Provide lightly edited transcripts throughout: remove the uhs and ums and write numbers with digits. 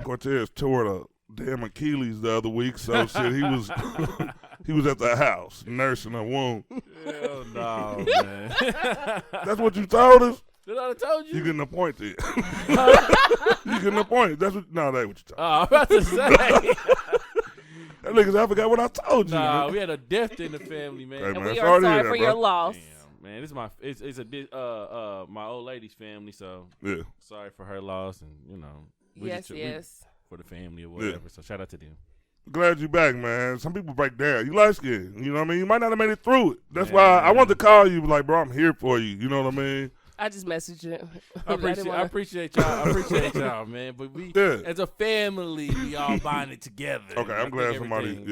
Cortez tore the damn Achilles the other week, so shit, he was he was at the house nursing a wound. Hell no, man. That's what you told us? That's what I told you? You getting appointed. You getting appointed. That ain't what you told me. I'm about to say. That niggas, I forgot what I told you. Nah, man. we had a death in the family, man. Hey, And man, we are sorry for bro. your loss. Damn, man, my old lady's family, so Yeah. sorry for her loss, and we Yes. for the family or whatever. Yeah. So shout out to them. Glad you back, man. Some people break down. You light skinned. You know what I mean? You might not have made it through it. That's Man. why I wanted to call you, like, bro, I'm here for you. You know what I mean? I just messaged you. I appreciate y'all, man. But we, as a family, we all bonded together. Okay, I'm glad somebody.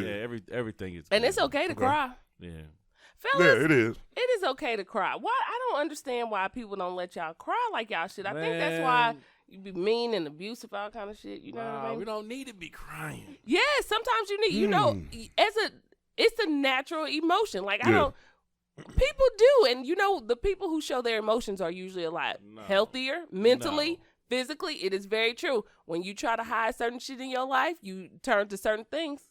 Everything is. And good. it's okay to cry. Yeah. Fellas, Yeah, it is. It is okay to cry. Why? I don't understand why people don't let y'all cry like y'all should. I think that's why you be mean and abusive, all kind of shit. You know what I mean? We don't need to be crying. Yeah, sometimes you need. You know, it's a natural emotion. Like I don't. People do, and the people who show their emotions are usually a lot healthier mentally, physically. It is very true. When you try to hide certain shit in your life, you turn to certain things.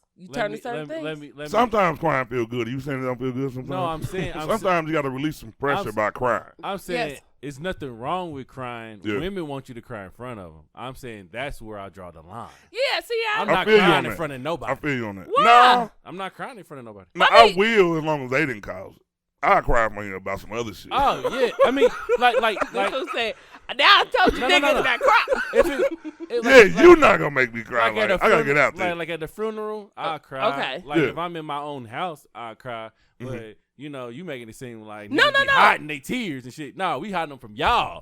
Sometimes crying feel good. You saying it don't feel good sometimes? No, I'm saying sometimes you got to release some pressure by crying. I'm saying it's nothing wrong with crying. Yeah. Women want you to cry in front of them. I'm saying that's where I draw the line. Yeah, see, I'm not crying in front of nobody. I feel you on that. Why? No, I'm not crying in front of nobody. No, I will as long as they didn't cause it. I'll cry for you about some other shit. Oh, yeah. I mean, like. That's what I'm saying. Now I told you niggas not cry. You're not going to make me cry. I got to get out there. Like at the funeral, I'll cry. Okay. Like if I'm in my own house, I'll cry. But, you making it seem like no. hiding their tears and shit. No, we hiding them from y'all.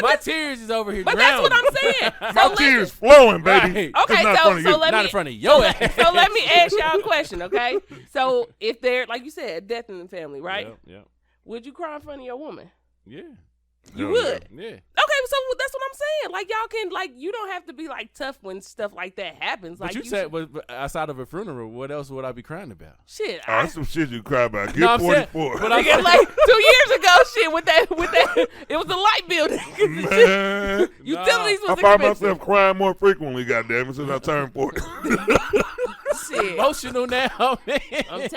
My tears is over here But that's what I'm saying. My tears flowing, baby. Right. Okay, not in front of your ass. So let me ask y'all a question, okay? So if there, like you said, death in the family, right? Yeah. Would you cry in front of your woman? Yeah. You would? Yeah. Okay, so that's what I'm saying. Like, y'all can, you don't have to be, tough when stuff like that happens. But you said, but outside of a funeral, what else would I be crying about? Shit. That's some shit you cry about. Get 44. But like 2 years ago, shit, with that, it was a light building. Man. Utilities was I find myself crying more frequently, goddamn, since I turned 40. Shit. Emotional now, man.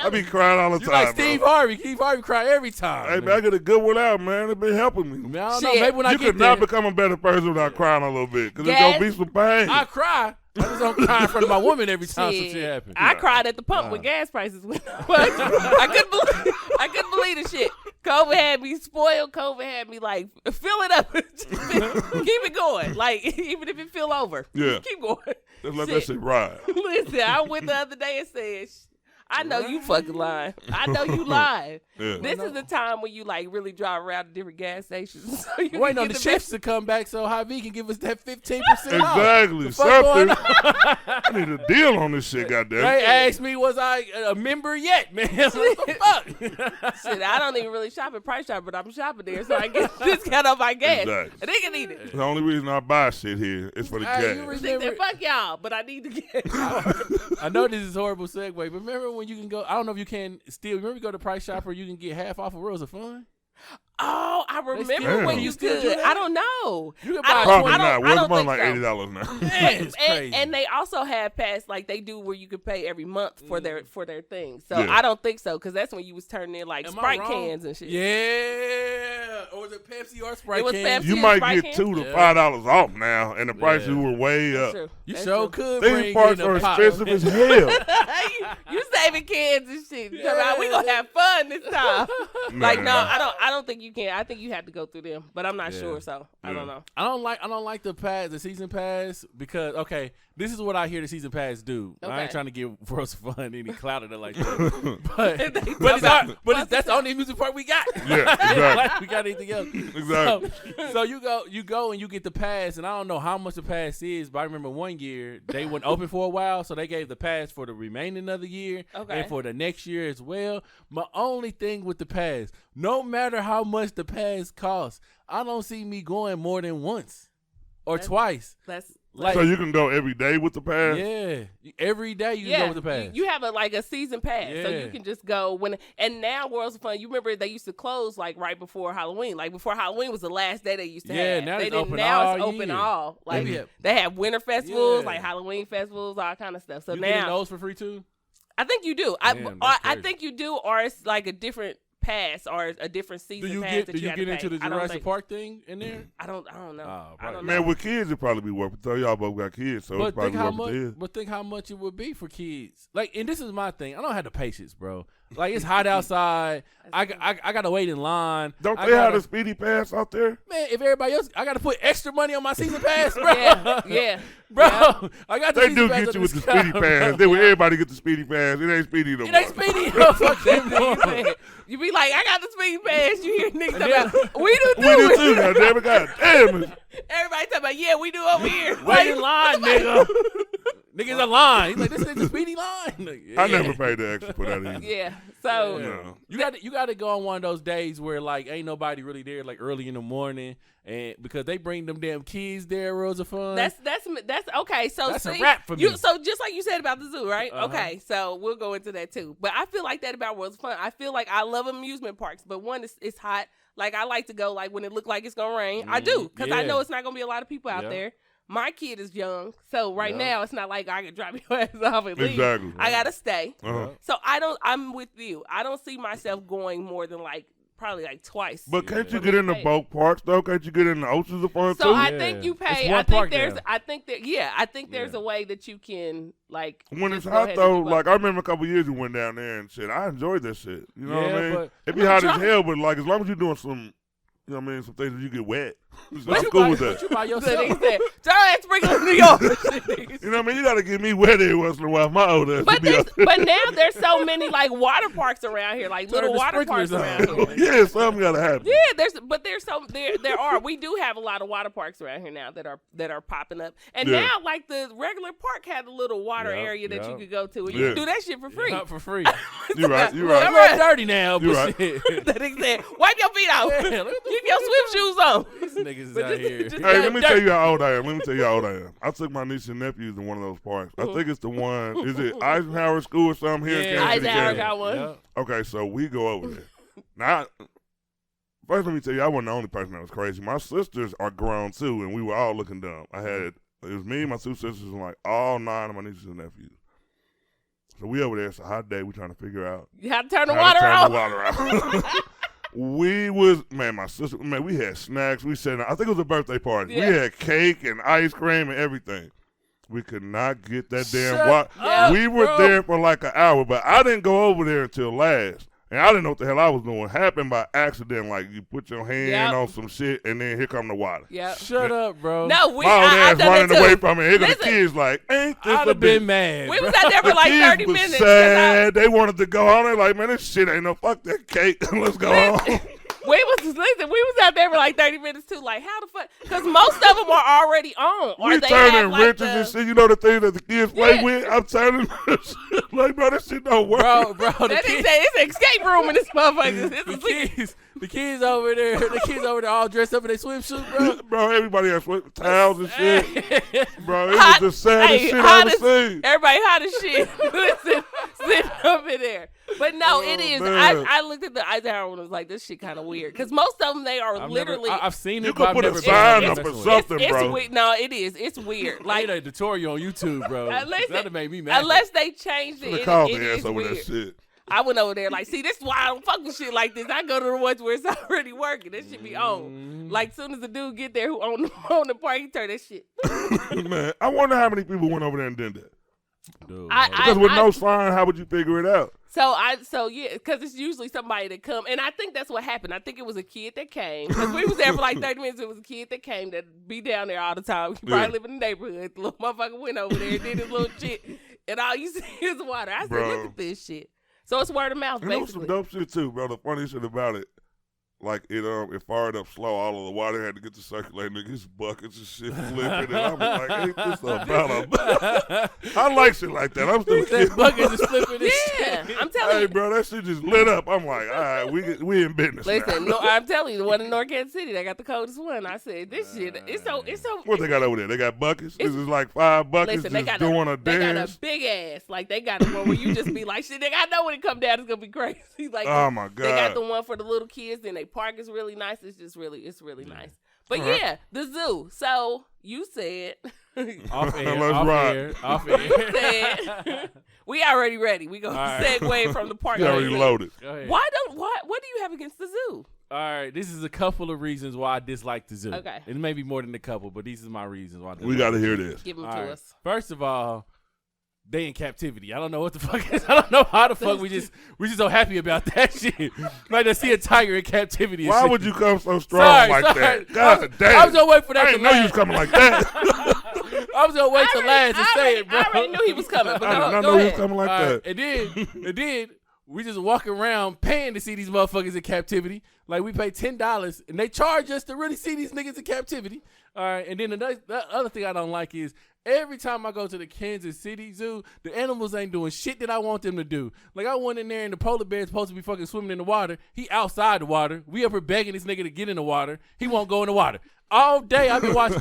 I be crying all the time. Like Steve Harvey. Steve Harvey cry every time. Hey, man, I get a good one out, man. It's been helping me. Man, I don't know. Maybe when you could not become a better person without crying a little bit. Because there's going to be some pain. I cry. I just don't cry in front of my woman every time some shit happens. I cried at the pump when gas prices went up. I couldn't believe the shit. COVID had me spoiled. COVID had me fill it up. Keep it going. Even if it feel over. Yeah. Keep going. Just let that shit ride. Listen, I went the other day and said, I know you fucking lying. I know you lying. Yeah. This is the time when you really drive around to different gas stations. So you waiting on the shifts to come back so Harvey can give us that 15% off. Exactly. Something. I need a deal on this shit, goddamn. They asked me, was I a member yet, man? What the fuck? Shit, I don't even really shop at Price Chopper, but I'm shopping there, so I get discount on my gas. Exactly. They can eat it. The only reason I buy shit here is for the gas. Fuck y'all, but I need to get. I know this is a horrible segue, but remember when you can go, I don't know if you can still, remember you go to Price Chopper, you can get half off of Worlds of Fun? Oh, I remember when you could. I don't know. You can buy probably not. I don't think like $80 now. It's crazy. And they also have pass they do where you could pay every month for their thing. So I don't think so because that's when you was turning in Sprite cans and shit. Yeah, or was it Pepsi or Sprite cans? You might get $2 to $5 off now, and the prices were way up. True. You sure could. These parts are expensive as hell. you saving cans and shit. Yeah. We gonna have fun this time. I don't think you can. I think you have to go through them, but I'm not sure, so I don't know. I don't like the season pass because this is what I hear the season pass do. Okay. I ain't trying to give Worlds of Fun any clout or like that, but that's the only music part we got. Yeah, exactly. We got about anything else. Exactly. So you go and you get the pass, and I don't know how much the pass is, but I remember one year they went open for a while, so they gave the pass for the remaining of the year and for the next year as well. My only thing with the pass, no matter how much the pass costs, I don't see me going more than once or twice. So you can go every day with the pass? Yeah. Every day you can go with the pass. You have a season pass. So you can just go and now Worlds of Fun, you remember they used to close like right before Halloween. Like before Halloween was the last day they used to have. Now it's open all. Like they have winter festivals, like Halloween festivals, all kind of stuff. So you now getting those for free too? I think you do. I think you do, or it's like a different pass or a different season pass. Do you get into the Jurassic Park thing in there? I don't know. I don't know. Man, with kids it'd probably be worth it. So y'all both got kids, so it's probably worth it. But think how much it would be for kids. Like, and this is my thing. I don't have the patience, bro. Like, it's hot outside. I gotta wait in line. Don't they have a speedy pass out there? Man, if everybody else, I gotta put extra money on my season pass, bro. Yeah. Bro, yeah. I got the They season do pass get you on with the discount. speedy pass. Then when everybody get the speedy pass, it ain't speedy no more. It ain't speedy. No, fuck that. You be like, I got the speedy pass. You hear niggas talking about, we do too. We do too. Goddamn it, goddamn it. Everybody talking about, yeah, we do over here. Wait in line, nigga. Niggas in line. He's like, this is the speedy line. Like, I never paid the extra for that either. Yeah. So you got to go on one of those days where like ain't nobody really there, like early in the morning, and because they bring them damn kids there, Worlds of Fun. That's okay. So that's a wrap for me. So just like you said about the zoo, right? Okay, so we'll go into that too. But I feel like that about Worlds of Fun. I feel like I love amusement parks, but one, it's hot. Like I like to go like when it look like it's gonna rain. I do because I know it's not gonna be a lot of people out there. My kid is young, so now it's not like I can drop your ass off and leave. Exactly. I gotta stay. Uh-huh. So I'm with you. I don't see myself going more than probably like twice. But can't you get into both parks though? Can't you get in the Oceans of Fun too? So I think you pay. I think there's a way that you can like. When it's hot though, like I remember a couple years we went down there and shit. I enjoyed that shit. You know what I mean? It'd be hot as hell, but like as long as you're doing some. You know what I mean? Some things that you get wet. I'm cool with that. You by yourself. Giant sprinkle in New York. You know what I mean? You got to get me wet every once in a while. My old ass. But now there's so many like water parks around here, like little water parks around here. Yeah, something got to happen. Yeah, there are. We do have a lot of water parks around here now that are popping up. And now like the regular park had a little water area that you could go to, and you can do that shit for free. Not for free. You're right. I'm real dirty now. You're right. That said, wipe your feet out. Keep your swim shoes on. These niggas is out here. Hey, let me tell you how old I am. I took my niece and nephews to one of those parks. I think it's the one. Is it Eisenhower School or something here? Yeah, Eisenhower got one. Yeah. Okay, so we go over there. Now, first let me tell you, I wasn't the only person that was crazy. My sisters are grown too, and we were all looking dumb. It was me, my two sisters, and like all 9 of my nieces and nephews. So we over there. It's a hot day. We trying to figure out how to turn the water out. My sister, we had snacks. We said, I think it was a birthday party. Yeah. We had cake and ice cream and everything. We could not get that damn water. We were there for like an hour, but I didn't go over there until last. And I didn't know what the hell I was doing. Happened by accident, like you put your hand on some shit, and then here come the water. Shut up, bro. No, my old ass running away from it. Here go the kids like, ain't this I'd have been mad. We was out there for like 30 minutes. The kids was sad. They wanted to go on. They're like, man, this shit ain't no fuck that cake. Let's go on. We was out there for like 30 minutes too. Like, how the fuck? Because most of them are already on. We turning wrenches and shit. You know the thing that the kids play with? I'm turning like, bro, this shit don't work. Bro, it's an escape room in this motherfucker. The kids over there all dressed up in their swimsuit, bro. Bro, everybody has towels and shit. Bro, it was the saddest shit I ever seen. Everybody hot as shit. Listen, sitting up in there. But no, it is. I looked at the Eisenhower one and was like, this shit kind of weird. Because most of them, they are I've seen it, you but could I've put never a sign been up or something, bro. No, it is. It's weird. Like a tutorial on YouTube, bro. That'd have made me mad. Unless they changed it, it is weird. That shit. I went over there like, see, this is why I don't fuck with shit like this. I go to the ones where it's already working. This shit be on. Like, soon as the dude get there who on the park, he turn that shit. Man, I wonder how many people went over there and did that. Dude, because with no sign, how would you figure it out? So yeah, because it's usually somebody that come, and I think that's what happened. I think it was a kid that came, because we was there for like 30 minutes. It was a kid that came that be down there all the time. He probably live in the neighborhood. The little motherfucker went over there and did his little shit, and all you see is water. I said, look at this shit. So it's word of mouth, basically. And there was some dope shit too, bro. The funny shit about it, like it fired up slow. All of the water had to get to circulate. Niggas buckets and shit flipping. And I'm like, ain't this about I like shit like that. I'm still kidding. Buckets is flipping and Yeah, shit. I'm telling you. Hey, bro, that shit just lit up. I'm like, all right, we in business Listen, now. no, I'm telling you, the one in North Kansas City, they got the coldest one. I said, this shit, it's so. What they got over there? They got buckets? This is like 5 buckets Listen, just doing a dance? They got a big ass. Like, they got the one where you just be like, shit, nigga, I know when it come down, it's going to be crazy. Like, oh, my God. They got the one for the little kids, and they park is really nice. It's really nice. But yeah, the zoo. So you said off air, Let's off rock. air, off air. you said we already ready. We gonna segue from the park. You already loaded. Go ahead. What do you have against the zoo? All right, this is a couple of reasons why I dislike the zoo. Okay. It may be more than a couple, but these are my reasons why. We got to hear this. Give them All to right. us. First of all, they in captivity. I don't know what the fuck is. I don't know how the fuck we just so happy about that shit. Like to see a tiger in captivity. And Why shit. would you come so strong like that? God damn. I was gonna wait for that. I didn't know you was coming like that. I was gonna wait till last to say it, bro. I already knew he was coming. But I did not go know he was ahead. coming like All right, that. and then we just walk around paying to see these motherfuckers in captivity. Like we pay $10 and they charge us to really see these niggas in captivity. All right, and then the other thing I don't like is every time I go to the Kansas City Zoo, the animals ain't doing shit that I want them to do. Like I went in there and the polar bear's supposed to be fucking swimming in the water. He outside the water. We up here begging this nigga to get in the water. He won't go in the water. All day I've been watching,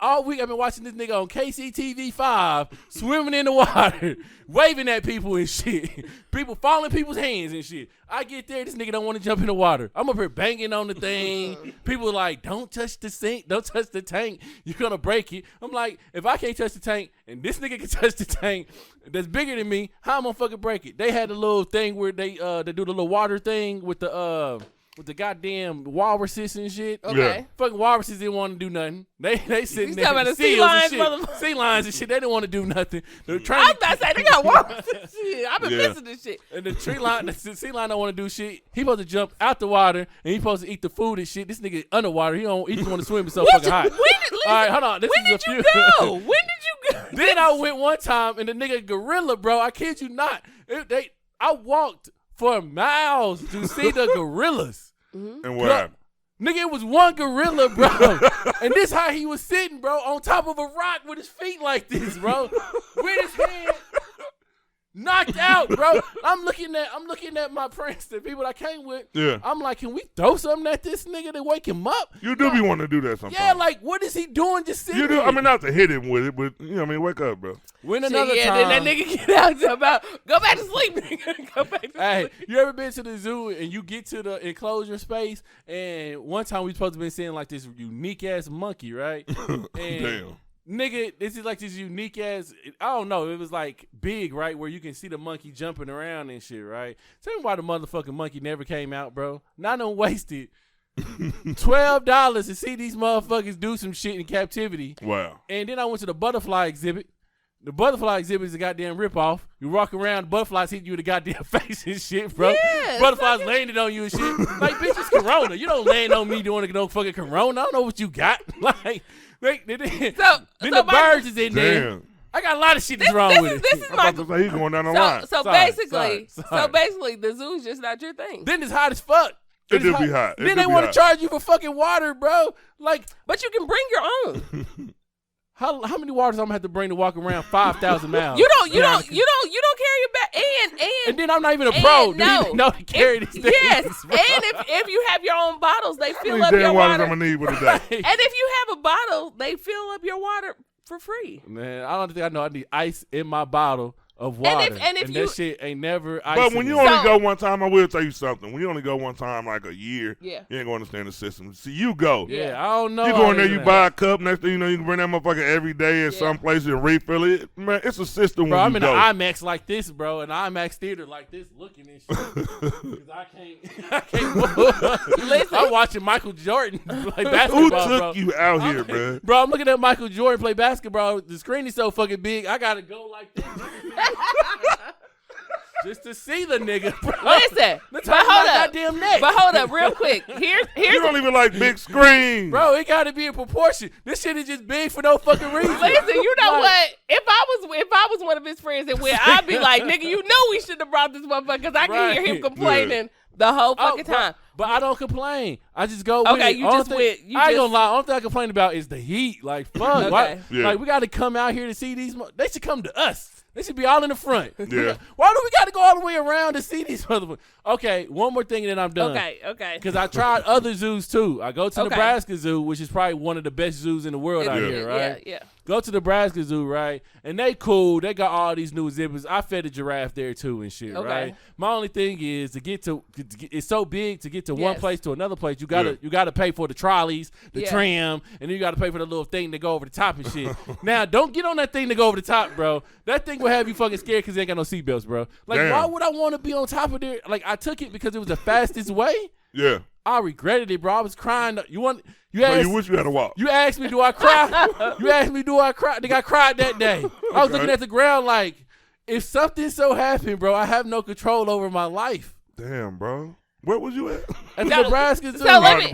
all week I've been watching this nigga on KCTV5 swimming in the water, waving at people and shit. People falling in people's hands and shit. I get there, this nigga don't want to jump in the water. I'm up here banging on the thing. People are like, don't touch the sink, don't touch the tank. You're going to break it. I'm like, if I can't touch the tank and this nigga can touch the tank that's bigger than me, how am I going to fucking break it? They had a little thing where they do the little water thing with the goddamn walruses and shit. Okay. Yeah. Fucking walruses didn't want to do nothing. They sitting there. talking about the sea seals and lions, shit. motherfucker. Sea lions and shit. They didn't want to do nothing. I'm about to say they got walrus and shit. I've been missing this shit. And the sea lion don't want to do shit. He supposed to jump out the water and he supposed to eat the food and shit. This nigga underwater. He just want to swim. It's so fucking hot. All right, hold on. When did you go? When did you go? Then I went one time and the nigga gorilla, bro. I kid you not. I walked for miles to see the gorillas. And what happened? Nigga, it was one gorilla, bro. And this how he was sitting, bro, on top of a rock with his feet like this, bro. With his head knocked out, bro. I'm looking at my friends, the people I came with. Yeah. I'm like, can we throw something at this nigga to wake him up? You do be wanting to do that sometimes. Yeah, like, what is he doing just sitting You do. there? I mean, not to hit him with it, but, you know what I mean, wake up, bro. When another Yeah, time. then that nigga get out about go back to sleep, nigga. Go back to Hey, sleep. you ever been to the zoo and you get to the enclosure space and one time we supposed to be seeing like this unique ass monkey, right? And Damn. nigga, this is like this unique ass, I don't know, it was like big, right? Where you can see the monkey jumping around and shit, right? Tell me why the motherfucking monkey never came out, bro. Not no wasted $12 to see these motherfuckers do some shit in captivity. Wow. And then I went to the butterfly exhibit. The butterfly exhibit is a goddamn ripoff. You walk around, the butterflies hit you in the goddamn face and shit, bro. Yeah, Butterflies landed on you and shit. Like, bitch, it's Corona. You don't land on me doing no fucking Corona. I don't know what you got. Like, then the birds is in there. Damn. I got a lot of shit that's wrong with it. This is I'm my about to say he's going down the line. so Sorry, basically, sorry. the zoo's just not your thing. Then it's hot as fuck. It do be hot. It Then do they be want to hot. charge you for fucking water, bro. Like, But you can bring your own. how many waters I'm gonna have to bring to walk around 5,000 miles? You don't carry your bag, And then I'm not even a pro. and Do you even know to carry these things? Yes, bro? and if you have your own bottles, they How fill many up your damn waters water. I'm going to need with a day? And if you have a bottle, they fill up your water for free. Man, I don't think I know. I need ice in my bottle of water. And if you- that shit ain't never ice. But when you So- only go one time, I will tell you something. When you only go one time, like a year, Yeah. you ain't going to understand the system. See, you go. yeah, I don't know. You go all in there, this you now. buy a cup. Next thing you know, you can bring that motherfucker every day at Yeah. some place and refill it. Man, it's a system Bro, when I'm you in go. an IMAX like this, bro, an IMAX theater like this, looking and shit. Cause I can't move. Listen. I'm watching Michael Jordan play Who basketball, took bro. you out here, bro? Bro, I'm looking at Michael Jordan play basketball. The screen is so fucking big. I gotta go like this. Just to see the nigga, bro. Listen, but hold up. Goddamn neck. But hold up, real quick. Here's you don't even like big screens. Bro, it got to be in proportion. This shit is just big for no fucking reason. Listen, you know what? If I was one of his friends that went, I'd be like, nigga, you know we shouldn't have brought this motherfucker because I can hear him complaining the whole fucking time. But I don't complain. I just go with okay, it. you just went. I ain't gonna lie. Only thing I complain about is the heat. Like, fuck. Okay. Like, we got to come out here to see these. They should come to us. They should be all in the front. Yeah. Why do we got to go all the way around to see these motherfuckers? Okay, one more thing and then I'm done. Okay. Because I tried other zoos too. I go to Nebraska Zoo, which is probably one of the best zoos in the world out here, right? Yeah. Go to Nebraska Zoo, right? And they cool. They got all these new exhibits. I fed a giraffe there too and shit, right? My only thing is to get to it's so big to get to one place to another place. You gotta pay for the trolleys, the tram, and then you gotta pay for the little thing to go over the top and shit. Now, don't get on that thing to go over the top, bro. That thing will have you fucking scared because they ain't got no seatbelts, bro. Like, why would I want to be on top of there? Like, I took it because it was the fastest way. Yeah. I regretted it, bro. I was crying. You wish you had to walk. You asked me, do I cry? You asked me, do I cry? Nigga, I cried that day. I was looking at the ground like, if something so happened, bro, I have no control over my life. Damn, bro. Where was you at? At the Nebraska Zoo. So let me.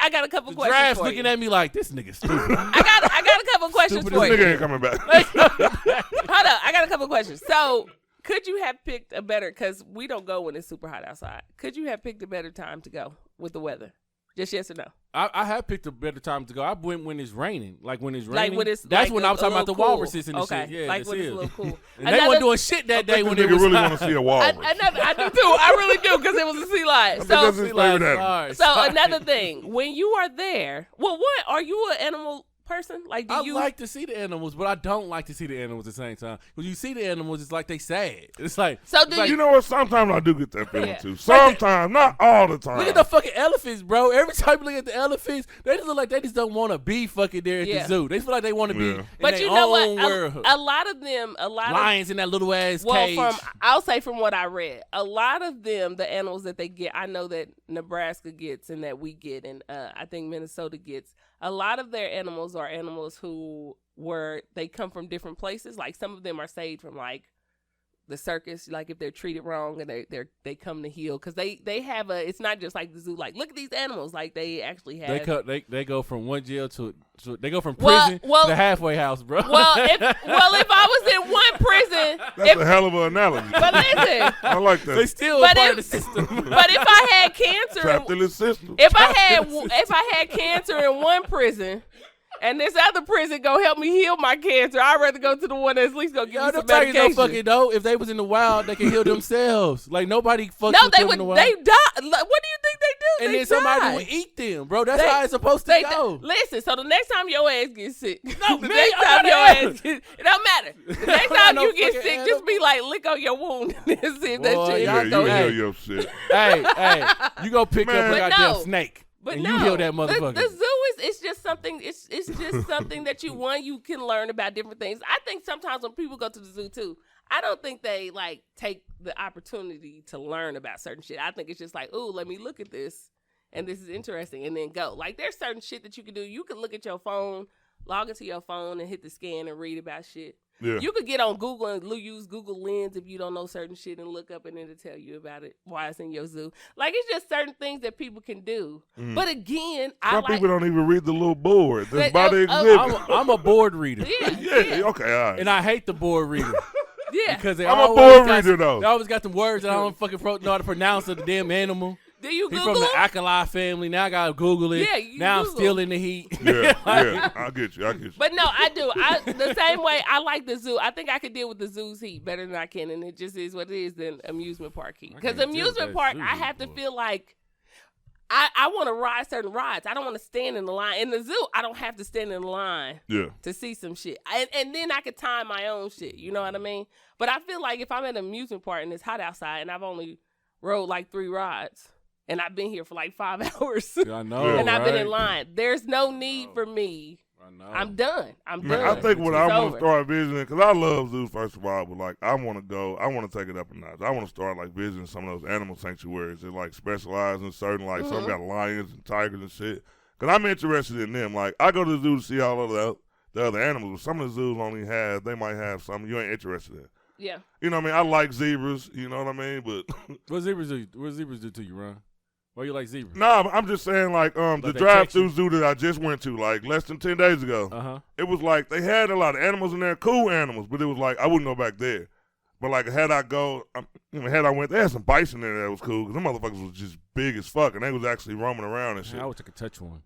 I got a couple questions Giraffes for you. looking at me like, this nigga stupid. I got a couple questions for you. This nigga ain't coming back. Hold up, I got a couple questions. So, could you have picked a better? Because we don't go when it's super hot outside. Could you have picked a better time to go with the weather? Just yes or no? I have picked a better time to go. I went when it's raining. Like when it's raining. Like when it's that's like when I was talking about the cool. walruses and the shit. Yeah, like when it's a little cool. And they weren't doing shit that day when they it was really hot. want to see a walrus. I do too. I really do because it was a sea lion. So another thing, when you are there, what are you an animal person? Like, I like to see the animals, but I don't like to see the animals at the same time. When you see the animals, it's like they sad. It's like you know what? Sometimes I do get that feeling too. Sometimes, not all the time. Look at the fucking elephants, bro. Every time you look at the elephants, they just look like they just don't want to be fucking there at the zoo. They feel like they want to be. But you know what? A lot of lions in that little ass cage. I'll say from what I read, a lot of them, the animals that they get, I know that Nebraska gets and that we get, and I think Minnesota gets. A lot of their animals are animals who they come from different places. Like some of them are saved from like the circus, like if they're treated wrong and they come to heal because they have it's not just like the zoo. Like look at these animals, like they actually have. They go from one jail to they go from prison to the halfway house, bro. Well, if I was in one prison, that's a hell of an analogy. But listen, I like that. They still a part of the system. But if I had cancer, trapped in the system. If I had cancer in one prison. And this other prison gonna help me heal my cancer. I'd rather go to the one that's at least gonna give me some medication. No fucking though. If they was in the wild, they can heal themselves. Like nobody fucks with them in the wild. They die. What do you think they do? And then somebody would eat them, bro. That's how it's supposed to go. Listen, so the next time your ass gets sick, it don't matter. The next time you get sick, just be like, lick on your wound and see if that shit. Yeah, you heal your shit. Hey, you go pick up a goddamn snake. But and you heal that motherfucker. The zoo it's just something. It's just something that you can learn about different things. I think sometimes when people go to the zoo too, I don't think they like take the opportunity to learn about certain shit. I think it's just like, ooh, let me look at this, and this is interesting, and then go. Like there's certain shit that you can do. You can look at your phone, log into your phone, and hit the scan and read about shit. Yeah. You could get on Google and use Google Lens if you don't know certain shit and look up and then to tell you about it, why it's in your zoo. Like, it's just certain things that people can do. But again, some people don't even read the little board that's by the exhibit. I'm a board reader. Yeah, okay, all right. And I hate the board reader. Yeah. Because I'm a board reader, though. They always got some words that I don't fucking know how to pronounce of the damn animal. Do you Google He's from the Alkali family. Now I gotta Google it. Yeah, now Google. I'm still in the heat. Yeah, I get you. But no, I do. The same way I like the zoo. I think I could deal with the zoo's heat better than I can, and it just is what it is than amusement park heat. Because amusement park, I have to feel like I want to ride certain rides. I don't want to stand in the line. In the zoo, I don't have to stand in the line to see some shit. And then I could time my own shit. You know what I mean? But I feel like if I'm at an amusement park and it's hot outside and I've only rode like 3 rides, and I've been here for like 5 hours. I know. And I've been in line. There's no need for me. I know. I'm done. Man, I think what I want to start visiting, because I love zoos, first of all, but like I want to take it up a notch. I want to start like visiting some of those animal sanctuaries that like specialize in certain, like some got lions and tigers and shit. Because I'm interested in them. Like I go to the zoo to see all of the other animals, but some of the zoos they might have something you ain't interested in. Yeah. You know what I mean? I like zebras. You know what I mean? But what zebras do to you, Ron? Why you like zebras? Nah, I'm just saying like the drive-through zoo that I just went to like less than 10 days ago. It was like they had a lot of animals in there, cool animals, but it was like I wouldn't go back there. But like had I went, they had some bison in there that was cool because them motherfuckers was just big as fuck and they was actually roaming around and shit. I wish I could touch one.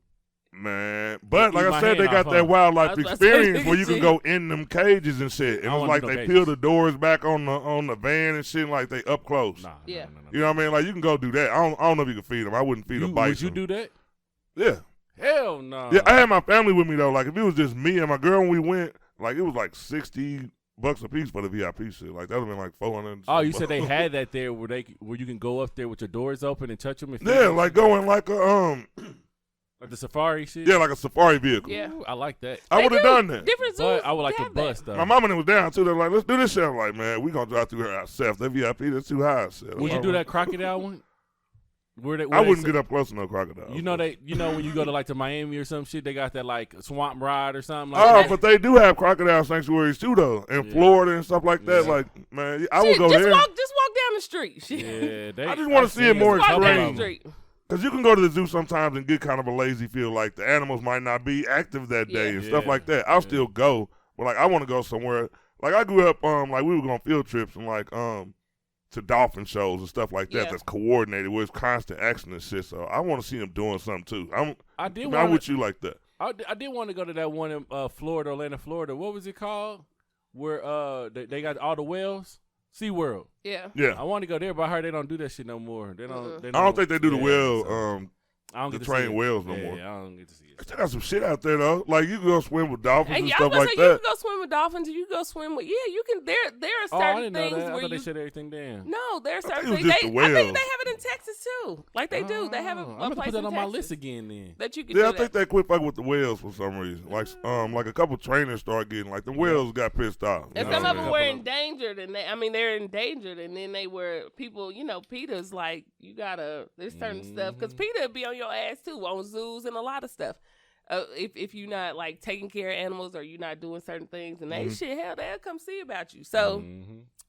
Man, but like I said, they got that wildlife experience where you can go in them cages and shit. And it's like they peel the doors back on the van and shit, like they up close. Nah, yeah. You know what I mean? Like you can go do that. I don't know if you can feed them. I wouldn't feed a bison. Would you do that? Yeah. Hell no. Yeah, I had my family with me though. Like if it was just me and my girl when we went, like it was like $60 a piece for the VIP shit. Like that would have been like $400. Oh, you said they had that there where you can go up there with your doors open and touch them. Yeah, like going like a like the safari shit. Yeah, like a safari vehicle. Yeah, I like that. I would have done that. Different zoos. But I would like the bus though. My mama was down too. They're like, let's do this shit. I'm like, man, we gonna drive through here ourselves. That VIP, that's too high. Would you do that crocodile one? I wouldn't get up close to no crocodile. You know when you go to like to Miami or some shit, they got that like swamp ride or something like that. But they do have crocodile sanctuaries too though. In Florida and stuff like that. Like, man, I would go there. Just walk down the street. Yeah, I just want to see it more extreme. Because Because you can go to the zoo sometimes and get kind of a lazy feel, like the animals might not be active that day and stuff like that. I'll still go, but like I want to go somewhere. Like I grew up, like we would go on field trips and like to dolphin shows and stuff like that. That's coordinated, where it's constant action and shit. So I want to see them doing something too. I'm with you like that. I did want to go to that one in Orlando, Florida. What was it called? Where they got all the whales. SeaWorld. Yeah. Yeah. I want to go there, but I heard they don't do that shit no more. They don't. I don't think they do the whale. So I don't the get trained whales no more. more. Yeah, I don't get to see it. They got some shit out there though. Like you can go swim with dolphins and I stuff was like say, that. You can go swim with dolphins. You can go swim with you can. There are certain I didn't things know that. where I thought they shut everything down. No, there are certain it was things. just the I think whales. they have it in Texas too. Like they do. They have a I'm gonna place put that in on Texas my list again then. that you can. Yeah, I think they quit fucking with the whales for some reason. Like a couple trainers started getting like the whales got pissed off. And some of them were endangered, and they're endangered, and then they were people. PETA's like you gotta. There's certain stuff because PETA be on your ass too on zoos and a lot of stuff. If you're not like taking care of animals or you're not doing certain things, and they they'll come see about you. So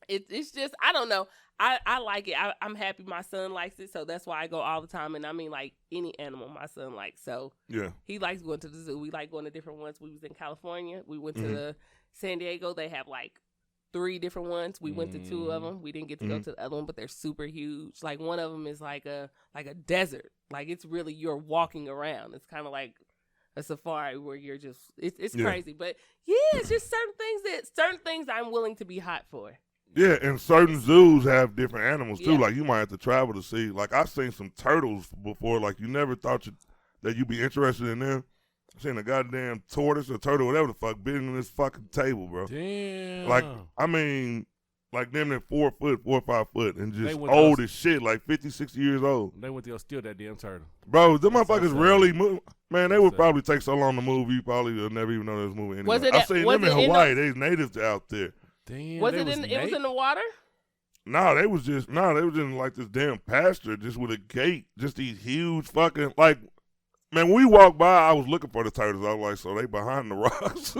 it's just I don't know. I like it. I'm happy my son likes it, so that's why I go all the time. And I mean, like any animal my son likes. So yeah, he likes going to the zoo. We like going to different ones. We was in California. We went to the San Diego. They have like 3 different ones. We went to 2 of them. We didn't get to go to the other one, but they're super huge. Like one of them is like a desert. Like it's really you're walking around. It's kind of like a safari where you're just it's crazy. But it's just certain things I'm willing to be hot for. Yeah, and certain zoos have different animals too. Like you might have to travel to see. Like I've seen some turtles before. Like you never thought that you'd be interested in them. I've seen a goddamn tortoise or turtle, whatever the fuck, been on this fucking table, bro. Damn. Like I mean, like them in 4 or 5 foot, and just old as shit, like 50, 60 years old. They went to steal that damn turtle. Bro, them motherfuckers rarely move. Man, they would probably take so long to move, you probably would never even know they was moving anyway. I've seen them in Hawaii. They natives out there. Damn, was it in the water? No, they was in like this damn pasture, just with a gate, just these huge fucking like. Man, when we walked by, I was looking for the turtles. I was like, so they behind the rocks.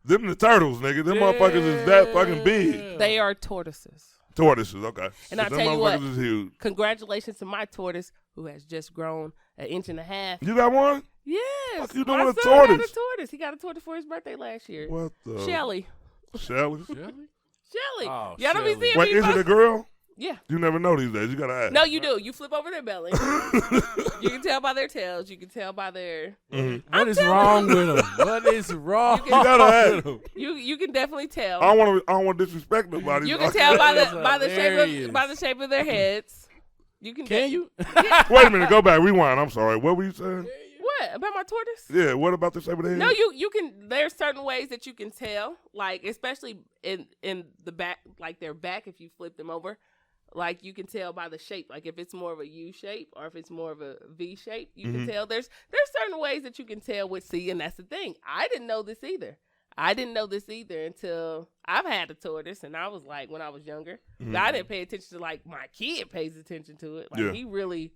Them the turtles, nigga. Them motherfuckers is that fucking big. They are tortoises. Tortoises, okay. And I'll tell you what, is huge. Congratulations to my tortoise who has just grown 1.5 inches. You got one? Yes. What you doing with a son tortoise? got a tortoise. He got a tortoise for his birthday last year. What the? Shelly. Shelly? Oh, y'all don't be seeing Wait, is it a girl? Yeah. You never know these days. You gotta ask. No, you do. You flip over their belly. You can tell by their tails. You can tell by their. What is wrong with them? What is wrong? You gotta ask. You can definitely tell. I don't want to disrespect nobody. You can tell by the shape of their heads. You can. Can you? Yeah. Wait a minute. Go back. Rewind. I'm sorry. What were you saying? What about my tortoise? Yeah. What about the shape of the head? No, you can. There's certain ways that you can tell, like especially in the back, like their back. If you flip them over. Like you can tell by the shape, like if it's more of a U shape or if it's more of a V shape, you can tell. There's certain ways that you can tell with C, and that's the thing. I didn't know this either. Until I've had a tortoise, and I was like when I was younger. But I didn't pay attention to like my kid pays attention to it. Like he really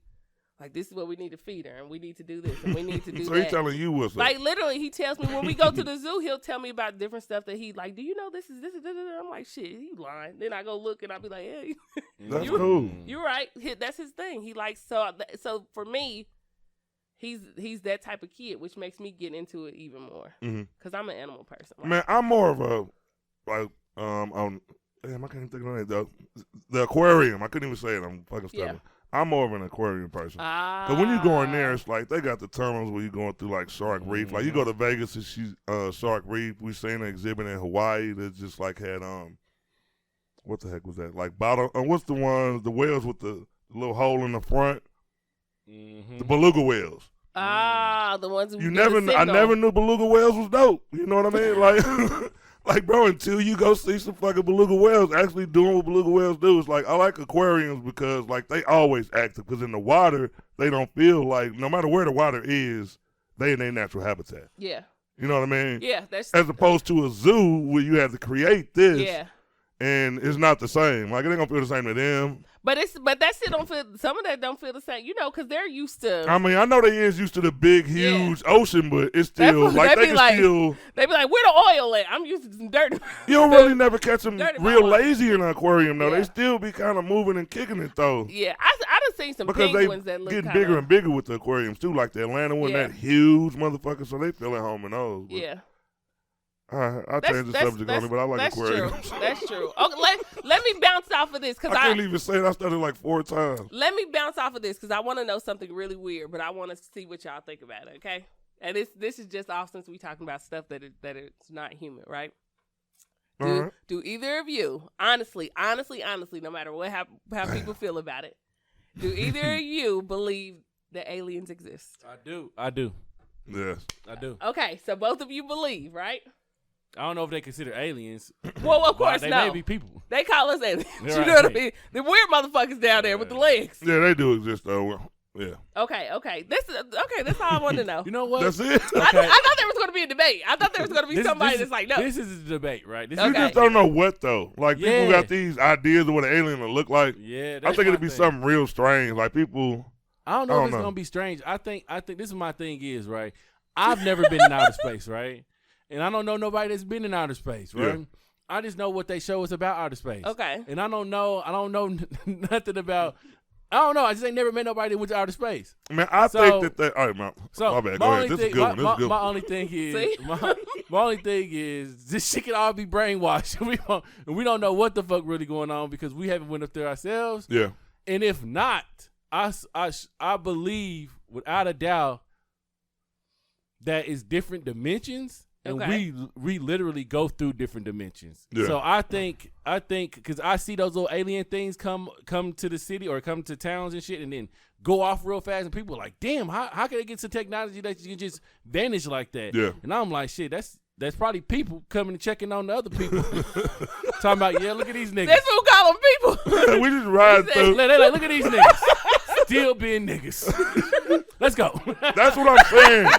Like, this is what we need to feed her, and we need to do this, and we need to do so that. So he's telling you what's up. Like, literally, he tells me when we go to the zoo, he'll tell me about different stuff that he, like, do you know this is. I'm like, shit, he lying. Then I go look, and I'll be like, hey. That's cool. You're right. That's his thing. He likes, so for me, he's that type of kid, which makes me get into it even more. Because I'm an animal person. Like, man, I'm more of a, like, damn, I can't even think of the name. The aquarium. I couldn't even say it. I'm fucking stuttering. Yeah. I'm more of an aquarium person. Because when you go in there, it's like they got the terminals where you're going through like Shark Reef. Like you go to Vegas and Shark Reef. We seen an exhibit in Hawaii that just like had what the heck was that? Like bottom. What's the ones? The whales with the little hole in the front. The beluga whales. The ones I never knew beluga whales was dope. You know what I mean? Like. Like, bro, until you go see some fucking beluga whales actually doing what beluga whales do, it's like, I like aquariums because, like, they always active. Because in the water, they don't feel like, no matter where the water is, they in their natural habitat. Yeah. You know what I mean? Yeah. As opposed to a zoo where you have to create this. Yeah. And it's not the same. Like, it ain't going to feel the same to them. But that shit don't feel. Some of that don't feel the same, because they're used to. I mean, I know they is used to the big, huge ocean, but it's still like they can still. They be like, "Where the oil at?" I'm used to some dirt. You don't really never catch them real lazy in an aquarium though. Yeah. They still be kind of moving and kicking it though. Yeah, I done seen some penguins that look getting bigger and bigger with the aquariums too. Like the Atlanta one, that huge motherfucker, so they feel at home in those. But. Yeah. I'll change the subject on it, but I like aquariums. That's true. Okay, let me bounce off of this because I can't even say it. I studied like 4 times. Let me bounce off of this because I want to know something really weird, but I want to see what y'all think about it. Okay, and this is just off since we talking about stuff that it's not human, right? Do either of you, honestly, no matter how people feel about it, do either of you believe that aliens exist? I do. Yes, I do. Okay, so both of you believe, right? I don't know if they consider aliens. Well, of course, they no. may be people. They call us aliens. You know what I mean? The weird motherfuckers down there with the legs. Yeah, they do exist, though. Yeah. Okay. That's all I wanted to know. You know what? That's it. I thought there was going to be a debate. I thought there was going to be somebody that's like, no. This is a debate, right? You just don't know what, though. Like, people got these ideas of what an alien will look like. Yeah, I think it'd be something real strange. Like, people... I don't know if it's going to be strange. I think this is my thing is, right? I've never been in outer space, right? And I don't know nobody that's been in outer space, right? Yeah. I just know what they show us about outer space. Okay. And I don't know nothing about, I don't know. I just ain't never met nobody that went to outer space. Man, I think that they, all right, my bad. Go ahead. This is good one. My only thing is, my only thing is this shit can all be brainwashed. We don't know what the fuck really going on because we haven't went up there ourselves. Yeah. And if not, I believe without a doubt that it's different dimensions. And we literally go through different dimensions. Yeah. So I think because I see those little alien things come to the city or come to towns and shit and then go off real fast and people are like, damn, how can they get to technology that you can just vanish like that? Yeah. And I'm like, shit, that's probably people coming and checking on the other people. Talking about, look at these niggas. That's what we call them people. We just ride through. They're like, look at these niggas. Still being niggas. Let's go. That's what I'm saying.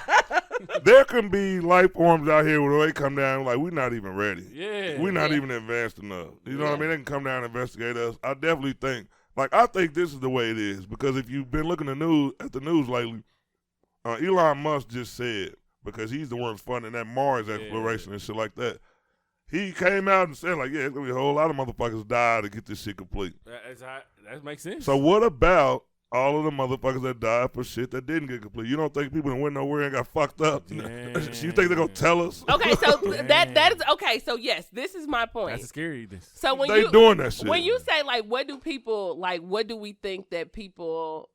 There can be life forms out here where they come down like we're not even ready. Yeah. We're not even advanced enough. You know what I mean? They can come down and investigate us. I definitely think, I think this is the way it is because if you've been looking at the news lately, Elon Musk just said, because he's the one funding that Mars exploration and shit like that, he came out and said like, it's going to be a whole lot of motherfuckers die to get this shit complete. That makes sense. So what about all of the motherfuckers that died for shit that didn't get complete? You don't think people that went nowhere and got fucked up? You think they're going to tell us? Okay, so that is, okay, so yes, this is my point. That's scary. So when they doing that shit. When you say, like, what do we think that people,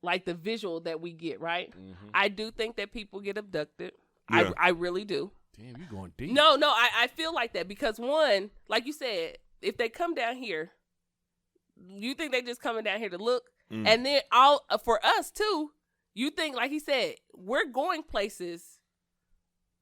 like the visual that we get, right? Mm-hmm. I do think that people get abducted. Yeah. I really do. Damn, you going deep. No, I feel like that because one, like you said, if they come down here, you think they just coming down here to look? Mm. And then for us too, you think, like he said, we're going places.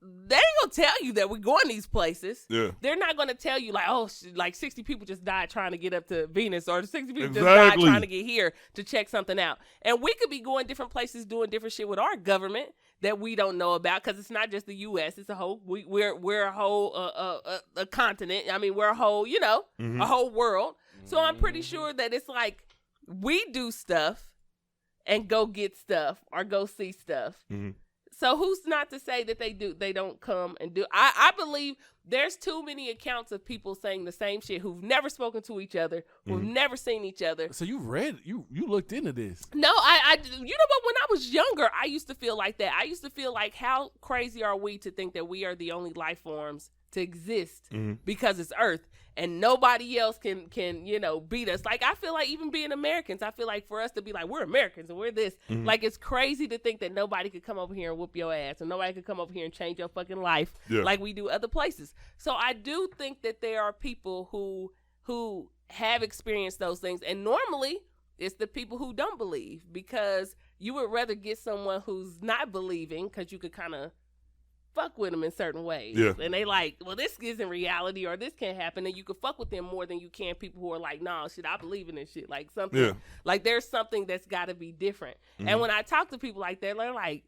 They ain't gonna tell you that we're going these places. Yeah. They're not gonna tell you like, oh, like 60 people just died trying to get up to Venus, or 60 people just died trying to get here to check something out. And we could be going different places doing different shit with our government that we don't know about because it's not just the U.S. It's a whole. We're a whole a continent. I mean, we're a whole a whole world. So I'm pretty sure that it's like we do stuff and go get stuff or go see stuff. Mm-hmm. So who's not to say that they don't come and do? I believe there's too many accounts of people saying the same shit who've never spoken to each other, who've never seen each other. So you looked into this? No, I you know what? When I was younger, I used to feel like that. I used to feel like, how crazy are we to think that we are the only life forms to exist because it's Earth and nobody else can beat us. Like, I feel like even being Americans, I feel like for us to be like, we're Americans and we're this, like, it's crazy to think that nobody could come over here and whoop your ass and nobody could come over here and change your fucking life like we do other places. So I do think that there are people who have experienced those things, and normally it's the people who don't believe, because you would rather get someone who's not believing because you could kind of fuck with them in certain ways. Yeah. And they like, well, this isn't reality or this can't happen. And you can fuck with them more than you can people who are like, nah, shit, I believe in this shit. Like something, like there's something that's got to be different. And when I talk to people like that, they're like,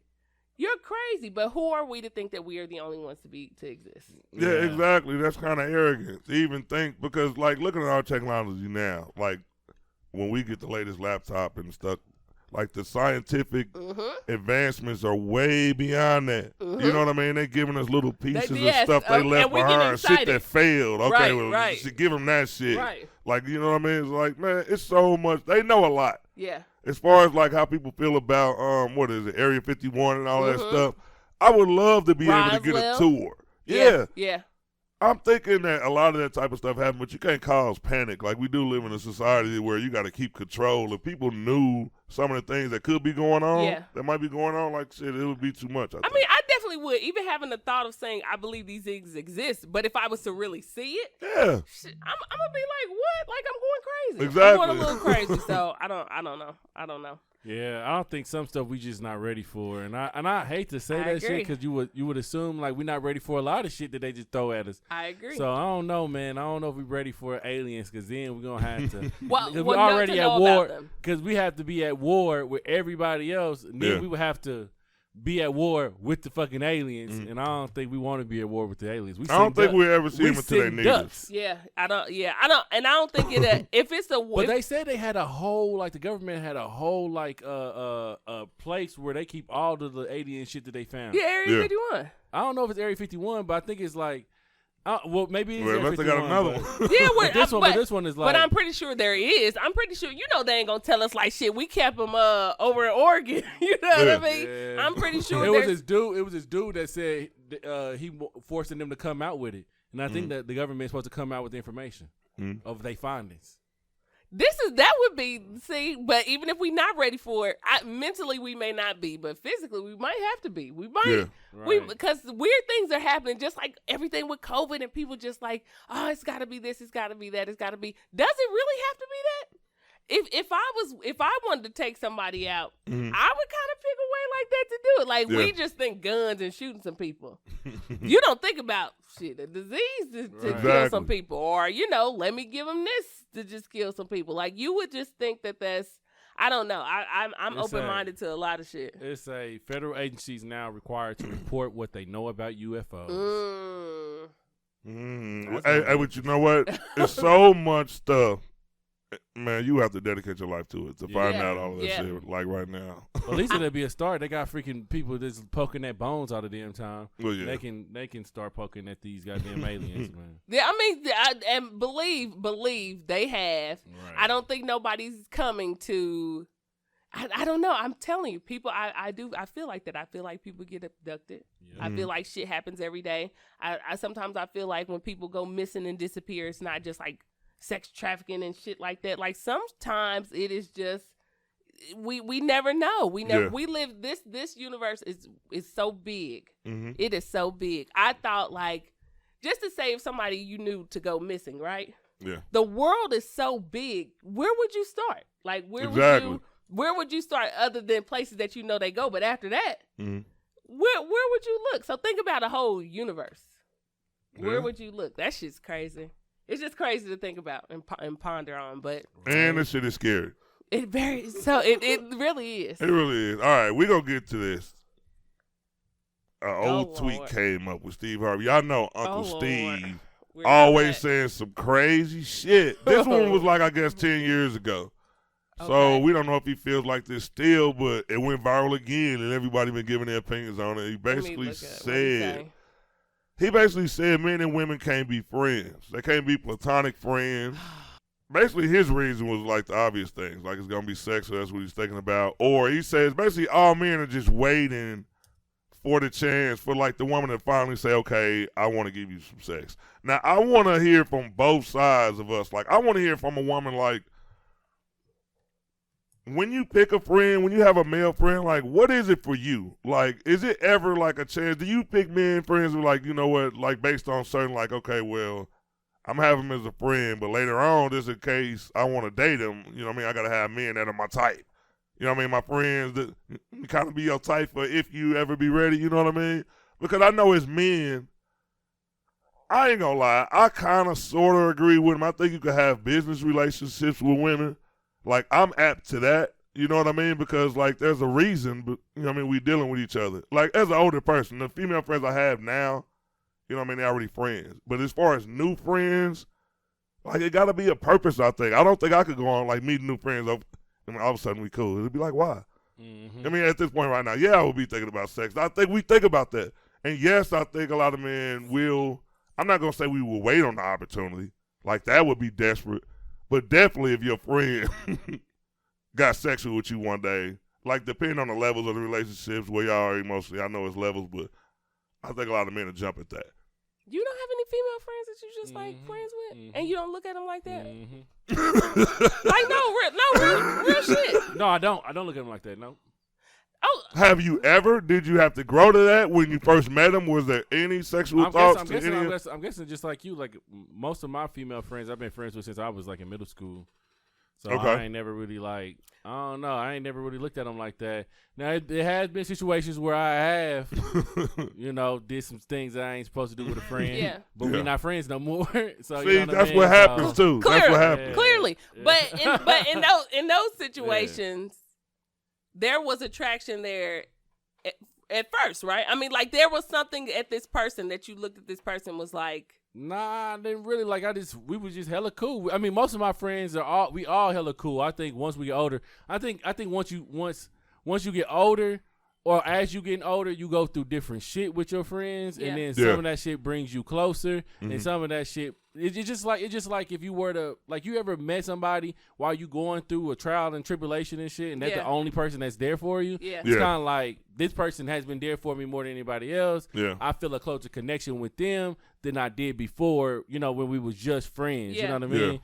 you're crazy. But who are we to think that we are the only ones to exist? Yeah, exactly. That's kind of arrogant to even think, because like looking at our technology now, like when we get the latest laptop and stuff, like the scientific advancements are way beyond that. You know what I mean? They're giving us little pieces of stuff they left behind, shit that failed. Okay, well, give them that shit. Right. Like, you know what I mean? It's like, man, it's so much. They know a lot. Yeah. As far as like how people feel about what is it, Area 51 and all that stuff, I would love to be able to get a tour. Yeah. I'm thinking that a lot of that type of stuff happens, but you can't cause panic. Like, we do live in a society where you got to keep control. If people knew some of the things that could be going on, that might be going on, like, shit, it would be too much. I mean, I definitely would. Even having the thought of saying, I believe these things exist, but if I was to really see it, shit, I'm going to be like, what? Like, I'm going crazy. Exactly. I'm going a little crazy, so I don't know. Yeah, I don't think some stuff we just not ready for, and I hate to say that shit, because you would assume like we're not ready for a lot of shit that they just throw at us. I agree. So I don't know, man. I don't know if we're ready for aliens, because then we're gonna have to. Well, we're already at war, because we have to be at war with everybody else, and then we would have to be at war with the fucking aliens, and I don't think we want to be at war with the aliens. I don't think we ever see them until they need us. Yeah, I don't think it. If it's a, but they said they had a whole, like, the government had a whole like a place where they keep all of the alien shit that they found. Yeah, Area 51. I don't know if it's Area 51, but I think it's like. Well, maybe it's Area 51. They got another one. Yeah, this one is like. But I'm pretty sure there is. I'm pretty sure, they ain't gonna tell us like shit. We kept them over in Oregon. You know what I mean? Yeah. I'm pretty sure it was this dude that said he forcing them to come out with it, and I think that the government is supposed to come out with the information of their findings. That would be, but even if we're not ready for it, mentally we may not be, but physically we might have to be. We might, because weird things are happening, just like everything with COVID, and people just like, oh, it's got to be this, it's got to be that, it's got to be. Does it really have to be that? If I wanted to take somebody out, I would kind of pick a way like that to do it. Like, we just think guns and shooting some people. You don't think about a disease to kill some people, or let me give them this to just kill some people. Like, you would just think that's. I don't know. I'm open-minded to a lot of shit. It's a federal agencies now required to report what they know about UFOs. Hey, but you know what? There's so much stuff. Man, you have to dedicate your life to it to find out all of that shit, like right now. Well, at least it'll be a start. They got freaking people just poking at bones all the damn time. Well, yeah. They can start poking at these goddamn aliens, man. Yeah, I mean, and believe they have. Right. I don't think nobody's coming to. I don't know. I'm telling you, people. I feel like that. I feel like people get abducted. Yeah. I feel like shit happens every day. I sometimes feel like when people go missing and disappear, it's not just like sex trafficking and shit like that. Like, sometimes it is just we never know. We live this universe is so big. It is so big. I thought, like, just to save somebody you knew to go missing, right? Yeah. The world is so big. Where would you start? Like, where would you start other than places that they go? But after that, where would you look? So think about a whole universe. Where would you look? That shit's crazy. It's just crazy to think about and ponder on, but this shit is scary. It really is. It really is. All right, we're gonna get to this. An old tweet came up with Steve Harvey. Y'all know Uncle Steve always saying some crazy shit. This one was like, I guess, 10 years ago. So we don't know if he feels like this still, but it went viral again, and everybody been giving their opinions on it. He basically said men and women can't be friends. They can't be platonic friends. Basically, his reason was like the obvious things, like it's going to be sex, so that's what he's thinking about. Or he says basically all men are just waiting for the chance for like the woman to finally say, okay, I want to give you some sex. Now, I want to hear from both sides of us. Like, I want to hear from a woman like, when you pick a friend, when you have a male friend, like, what is it for you? Like, is it ever like a chance? Do you pick men friends who like, you know what, like based on certain, like, okay, well, I'm having him as a friend, but later on, just in case I want to date him, you know what I mean? I got to have men that are my type. You know what I mean? My friends that kind of be your type for if you ever be ready, you know what I mean? Because I know as men, I ain't gonna lie, I kind of sort of agree with them. I think you could have business relationships with women. Like, I'm apt to that, you know what I mean? Because, like, there's a reason, but, you know what I mean, we dealing with each other. Like, as an older person, the female friends I have now, you know what I mean, they're already friends. But as far as new friends, like, it got to be a purpose, I think. I don't think I could go on, like, meeting new friends. I mean, all of a sudden we cool. It'd be like, why? Mm-hmm. I mean, at this point right now, yeah, I would be thinking about sex. I think we think about that. And, yes, I think a lot of men will. I'm not going to say we will wait on the opportunity. Like, that would be desperate. But definitely if your friend got sexual with you one day, like, depending on the levels of the relationships, where y'all are emotionally, I know it's levels, but I think a lot of men will jump at that. You don't have any female friends that you just like friends with, and you don't look at them like that. Like real shit. No, I don't. I don't look at them like that. No. Oh, have you ever? Did you have to grow to that when you first met them? Was there any sexual thoughts? I'm guessing just like you. Like most of my female friends, I've been friends with since I was like in middle school. So I ain't never really like, I don't know. I ain't never really looked at them like that. Now, there has been situations where I have, you know, did some things that I ain't supposed to do with a friend. But we're not friends no more. So see, you know that's what happens too. That's what happens. Clearly. But in those situations, there was attraction there at first, right? I mean, like there was something at this person that you looked at this person was like, nah, I didn't really like. We was just hella cool. I mean, most of my friends we all hella cool. I think once we get older, I think once you get older, or as you getting older, you go through different shit with your friends, and then some of that shit brings you closer, and some of that shit. It's just like if you were to like you ever met somebody while you going through a trial and tribulation and shit, and that's the only person that's there for you. It's kind of like this person has been there for me more than anybody else. I feel a closer connection with them than I did before. You know, when we was just friends. You know what I mean?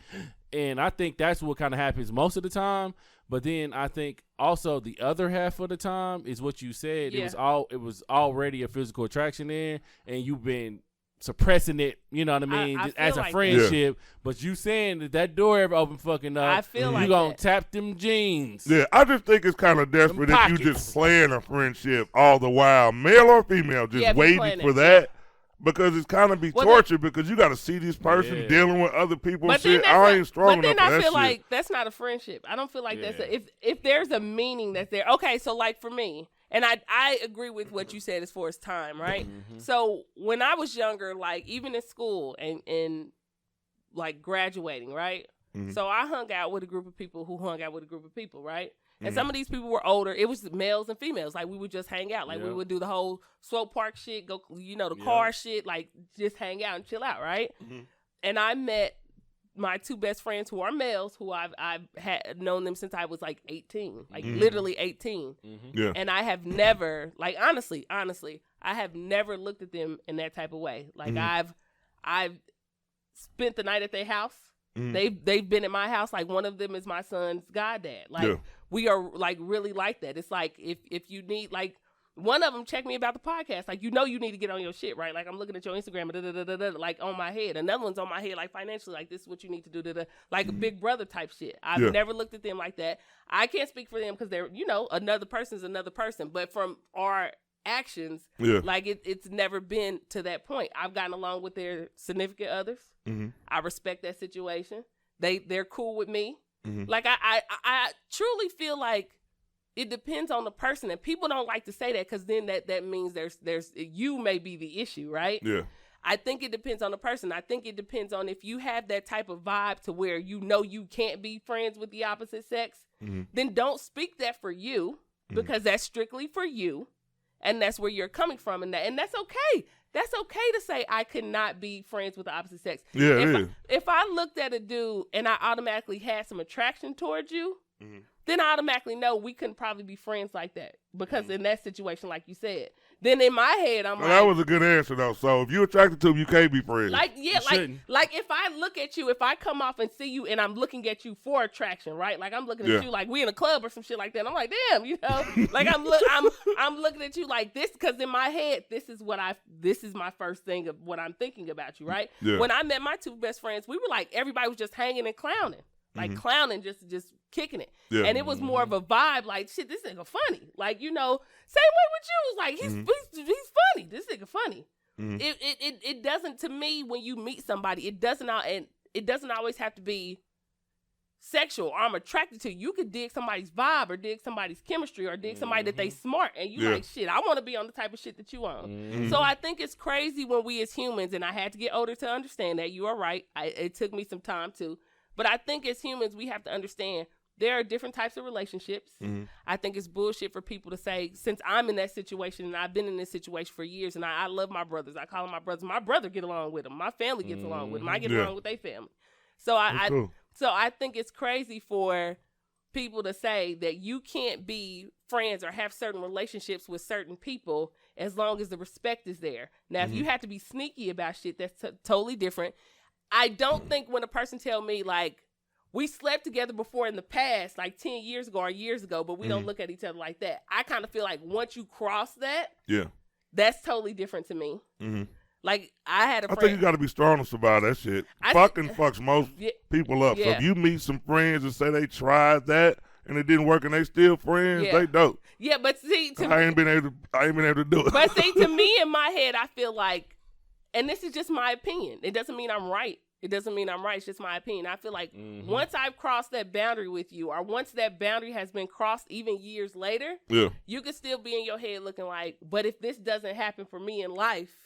And I think that's what kind of happens most of the time. But then I think also the other half of the time is what you said. It was already a physical attraction there, and you've been suppressing it, you know what I mean, I as a like friendship. But you saying that door ever open fucking up, I feel you like gonna that. tap them jeans. Yeah, I just think it's kind of desperate if you just playing a friendship all the while, male or female, just waiting for that. Because it's kind of be torture because you got to see this person dealing with other people and shit. I ain't strong enough for that shit. But then I feel like that's not a friendship. I don't feel like that's if there's a meaning that's there. Okay, so like for me, and I agree with what you said as far as time, right? So when I was younger, like even in school and like graduating, right? So I hung out with a group of people who hung out with a group of people, right? And some of these people were older. It was males and females. Like, we would just hang out. Like, we would do the whole Swope Park shit, go, you know, the car shit, like, just hang out and chill out, right? And I met my two best friends who are males, who I've had known them since I was, like, 18. Like, literally 18. And I have never, like, honestly, I have never looked at them in that type of way. Like, I've spent the night at their house. They've been at my house. Like, one of them is my son's goddad. Like, we are, like, really like that. It's like, if you need, like, one of them checked me about the podcast. Like, you know you need to get on your shit, right? Like, I'm looking at your Instagram, like, on my head. Another one's on my head, like, financially. Like, this is what you need to do, like, a big brother type shit. I've never looked at them like that. I can't speak for them because they're, you know, another person's another person. But from our actions, like, it's never been to that point. I've gotten along with their significant others. I respect that situation. They're cool with me. Like, I truly feel like it depends on the person, and people don't like to say that because then that means there's you may be the issue, right? I think it depends on the person. I think it depends on if you have that type of vibe to where you know you can't be friends with the opposite sex, then don't speak that for you because that's strictly for you. And that's where you're coming from. And that's okay. That's okay to say I could not be friends with the opposite sex. Yeah, if I looked at a dude and I automatically had some attraction towards you, then I automatically know we couldn't probably be friends like that. Because in that situation, like you said, then in my head, I'm like... That was a good answer, though. So if you're attracted to him, you can't be friends. Like if I look at you, if I come off and see you and I'm looking at you for attraction, right? Like I'm looking at you like we in a club or some shit like that. I'm like, damn, you know? Like I'm looking at you like this because in my head, this is my first thing of what I'm thinking about you, right? Yeah. When I met my two best friends, we were like, everybody was just hanging and clowning. Like clowning, just kicking it. Yeah. And it was more of a vibe like, shit, this nigga funny. Like, you know, same way with you. It's like, he's funny. This nigga funny. It doesn't, to me, when you meet somebody, it doesn't always have to be sexual or I'm attracted to you. You could dig somebody's vibe or dig somebody's chemistry or dig somebody that they smart and you like, shit, I want to be on the type of shit that you on. So I think it's crazy when we as humans, and I had to get older to understand that. You are right. It took me some time too. But I think as humans, we have to understand there are different types of relationships. I think it's bullshit for people to say, since I'm in that situation and I've been in this situation for years and I love my brothers. I call them my brothers. My brother get along with them. My family gets along with them. I get along with their family. So I think it's crazy for people to say that you can't be friends or have certain relationships with certain people as long as the respect is there. Now, if you have to be sneaky about shit, that's totally different. I don't think when a person tell me, like, we slept together before in the past, like 10 years ago or years ago, but we don't look at each other like that. I kind of feel like once you cross that, that's totally different to me. Like, I had a friend. I think you got to be honest about that shit. Fucks most people up. So if you meet some friends and say they tried that and it didn't work and they still friends, they dope. Yeah, but see, I ain't been able to do it. But see, to me, in my head, I feel like, and this is just my opinion. It doesn't mean I'm right. It's just my opinion. I feel like once I've crossed that boundary with you, or once that boundary has been crossed even years later, you could still be in your head looking like, but if this doesn't happen for me in life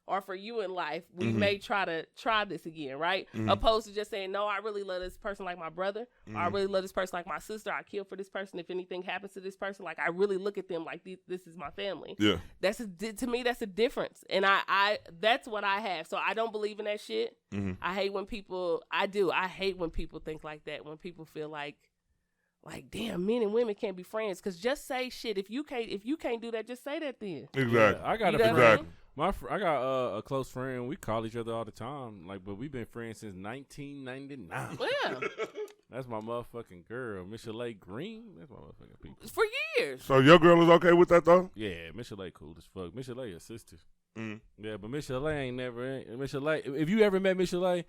or for you in life, we may try this again, right? Opposed to just saying, no, I really love this person like my brother, or I really love this person like my sister. I kill for this person if anything happens to this person. Like, I really look at them like this is my family. Yeah, to me, that's a difference, and I that's what I have. So I don't believe in that shit. I hate when people. I hate when people think like that. When people feel like damn, men and women can't be friends. Because just say shit. If you can't do that, just say that then. Exactly. Yeah, I got a friend. I got a close friend. We call each other all the time. Like, but we've been friends since 1999. Yeah. That's my motherfucking girl, Michelle Green. That's my motherfucking people. For years. So your girl is okay with that though? Yeah, Michelle cool as fuck. Michelle is sisters. Yeah, but Michelle ain't never. Michelle, if you ever met Michelle,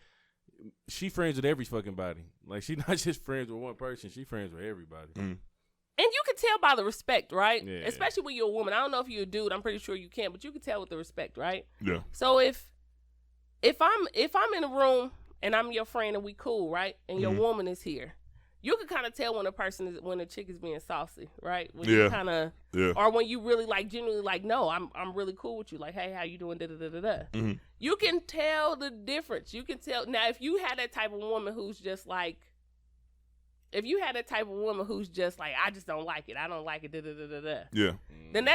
she friends with every fucking body. Like, she not just friends with one person. She friends with everybody. And you can tell by the respect, right? Yeah. Especially when you're a woman. I don't know if you're a dude. I'm pretty sure you can, but you can tell with the respect, right? Yeah. So if I'm in a room and I'm your friend and we cool, right? And your woman is here, you can kind of tell when a chick is being saucy, right? When you kind of, or when you really like genuinely like, no, I'm really cool with you. Like, hey, how you doing? Da da da da da. You can tell the difference. You can tell. Now, if you had that type of woman who's just like. If you had that type of woman who's just like, I just don't like it. I don't like it. Da da da da da. Yeah. Then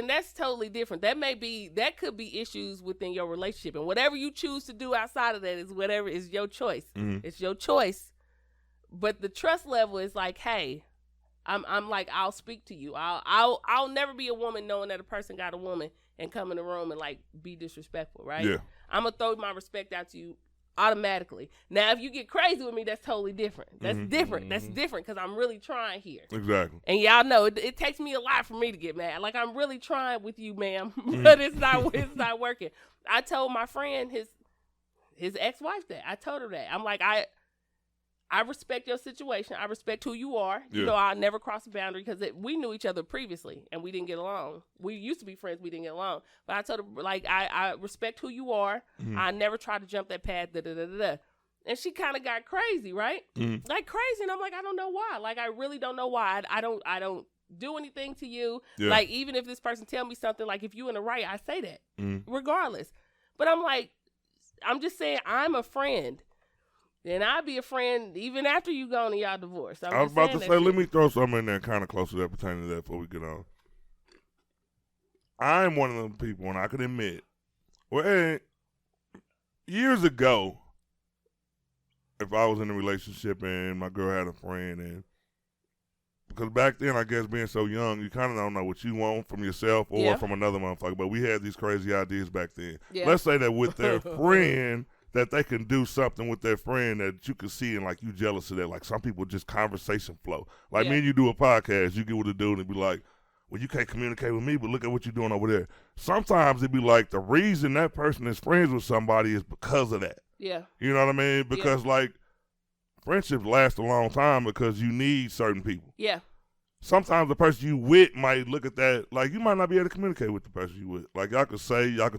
that's totally different. That could be issues within your relationship, and whatever you choose to do outside of that is your choice. It's your choice. But the trust level is like, hey, I'm like, I'll speak to you. I'll never be a woman knowing that a person got a woman and come in the room and like be disrespectful, right? Yeah. I'm gonna throw my respect out to you automatically. Now, if you get crazy with me, that's totally different. That's different. That's different because I'm really trying here. Exactly. And y'all know it takes me a lot for me to get mad. Like, I'm really trying with you, ma'am, but it's not working. I told my friend his ex-wife that. I told her that. I'm like, I respect your situation. I respect who you are. Yeah. You know, I'll never cross a boundary because we knew each other previously and we didn't get along. We used to be friends. We didn't get along. But I told her, like, I respect who you are. I never try to jump that path. Da, da, da, da, da. And she kind of got crazy, right? Like crazy. And I'm like, I don't know why. Like, I really don't know why. I don't do anything to you. Yeah. Like, even if this person tell me something, like if you in the right, I say that regardless. But I'm like, I'm just saying I'm a friend. And I'll be a friend even after you gone and y'all divorced. I was about to say, let me throw something in there kind of close to that pertaining to that before we get on. I'm one of them people, and I can admit, years ago, if I was in a relationship and my girl had a friend, and because back then, I guess being so young, you kind of don't know what you want from yourself or from another motherfucker, but we had these crazy ideas back then. Yeah. Let's say that with their friend, that they can do something with their friend that you can see and like you jealous of that. Like some people just conversation flow. Like me and you do a podcast, you get with a dude and be like, well, you can't communicate with me, but look at what you're doing over there. Sometimes it'd be like the reason that person is friends with somebody is because of that. Yeah. You know what I mean? Because like friendships last a long time because you need certain people. Yeah. Sometimes the person you with might look at that, like you might not be able to communicate with the person you with. Like y'all could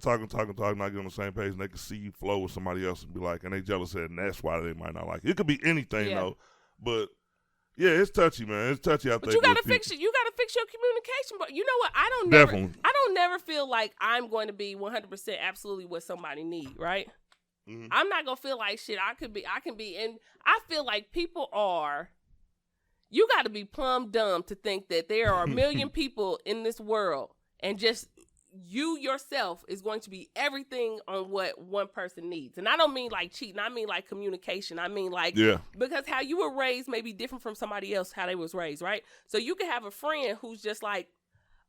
talk, not get on the same page, and they can see you flow with somebody else and be like, and they jealous of it, and that's why they might not like it. It could be anything though, but yeah, it's touchy, man. It's touchy out there. But you gotta fix it. You gotta fix your communication. But you know what? I don't never feel like I'm going to be 100% absolutely what somebody need. Right? Mm-hmm. I'm not gonna feel like shit. I can be, and I feel like people are. You got to be plumb dumb to think that there are a million people in this world and just you yourself is going to be everything on what one person needs. And I don't mean like cheating. I mean like communication. I mean like, because how you were raised may be different from somebody else, how they was raised, right? So you can have a friend who's just like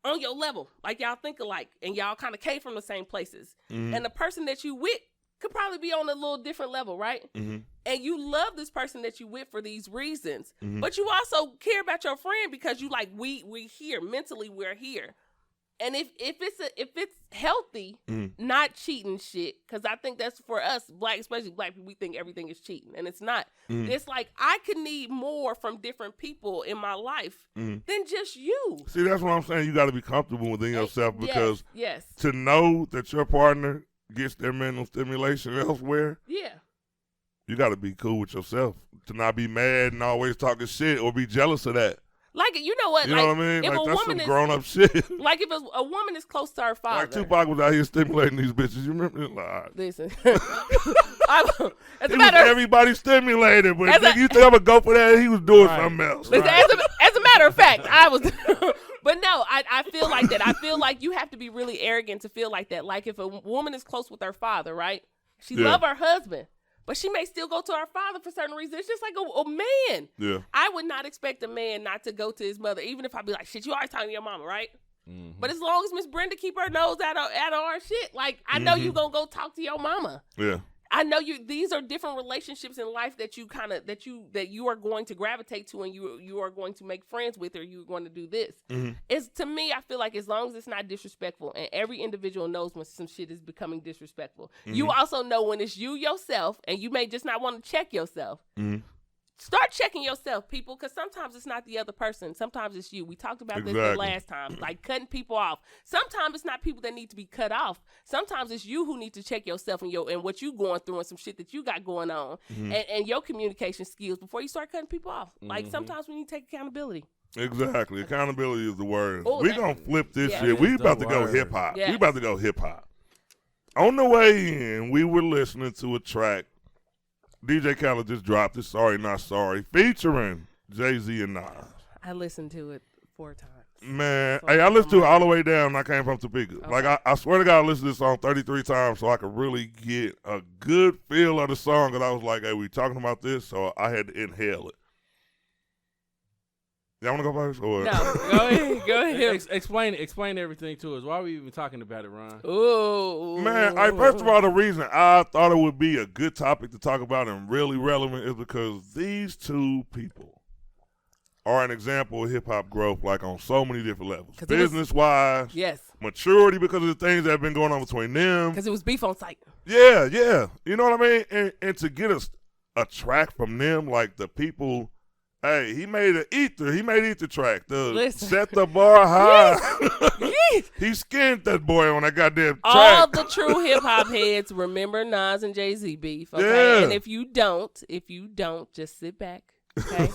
on your level, like y'all think alike and y'all kind of came from the same places. Mm-hmm. And the person that you with could probably be on a little different level, right? Mm-hmm. And you love this person that you with for these reasons, but you also care about your friend because you like we here mentally we're here. And if it's healthy, not cheating shit, because I think that's for us especially black people, we think everything is cheating, and it's not. It's like I could need more from different people in my life than just you. See, that's what I'm saying. You got to be comfortable within yourself because to know that your partner gets their mental stimulation elsewhere, you got to be cool with yourself to not be mad and always talking shit or be jealous of that. Like, you know what? You like, know what I mean? If like, a that's woman some grown-up shit. Like, if a woman is close to her father. Like, Tupac was out here stimulating these bitches. You remember? Like, listen. Everybody stimulated, but you think I'm going to go for that? He was doing something else. Listen, as a matter of fact, I was... But no, I feel like that. I feel like you have to be really arrogant to feel like that. Like, if a woman is close with her father, right? She love her husband. But she may still go to her father for certain reasons. It's just like a man. Yeah. I would not expect a man not to go to his mother, even if I be like, shit, you always talking to your mama, right? Mm-hmm. But as long as Miss Brenda keep her nose out of our shit, like, I know you gonna go talk to your mama. Yeah. I know these are different relationships in life that you are going to gravitate to and you are going to make friends with, or you're going to do this. Mm-hmm. It's, to me, I feel like as long as it's not disrespectful, and every individual knows when some shit is becoming disrespectful. Mm-hmm. You also know when it's you yourself, and you may just not want to check yourself. Mm-hmm. Start checking yourself, people, because sometimes it's not the other person. Sometimes it's you. We talked about this the last time, like cutting people off. Sometimes it's not people that need to be cut off. Sometimes it's you who need to check yourself and what you going through and some shit that you got going on and your communication skills before you start cutting people off. Like, sometimes we need to take accountability. Exactly. Accountability is the word. We're going to flip this shit. We about to go hip-hop. We about to go hip-hop. On the way in, we were listening to a track DJ Khaled just dropped it, Sorry Not Sorry, featuring Jay-Z and Nas. I listened to it 4 times. Man, hey, I listened to it all the way down, and I came from Topeka. Okay. Like, I swear to God, I listened to this song 33 times so I could really get a good feel of the song, and I was like, hey, we talking about this? So I had to inhale it. Y'all want to go first? Or? No, go ahead. Explain everything to us. Why are we even talking about it, Ron? Ooh. Man, first of all, the reason I thought it would be a good topic to talk about and really relevant is because these two people are an example of hip-hop growth, like on so many different levels. Business-wise, maturity because of the things that have been going on between them. Because it was beef on site. Yeah. You know what I mean? And to get a track from them, like the people... Hey, he made an ether. He made ether track to set the bar high. He skinned that boy on that goddamn track. All the true hip hop heads remember Nas and Jay-Z beef. Okay? Yeah. And if you don't, just sit back. Okay?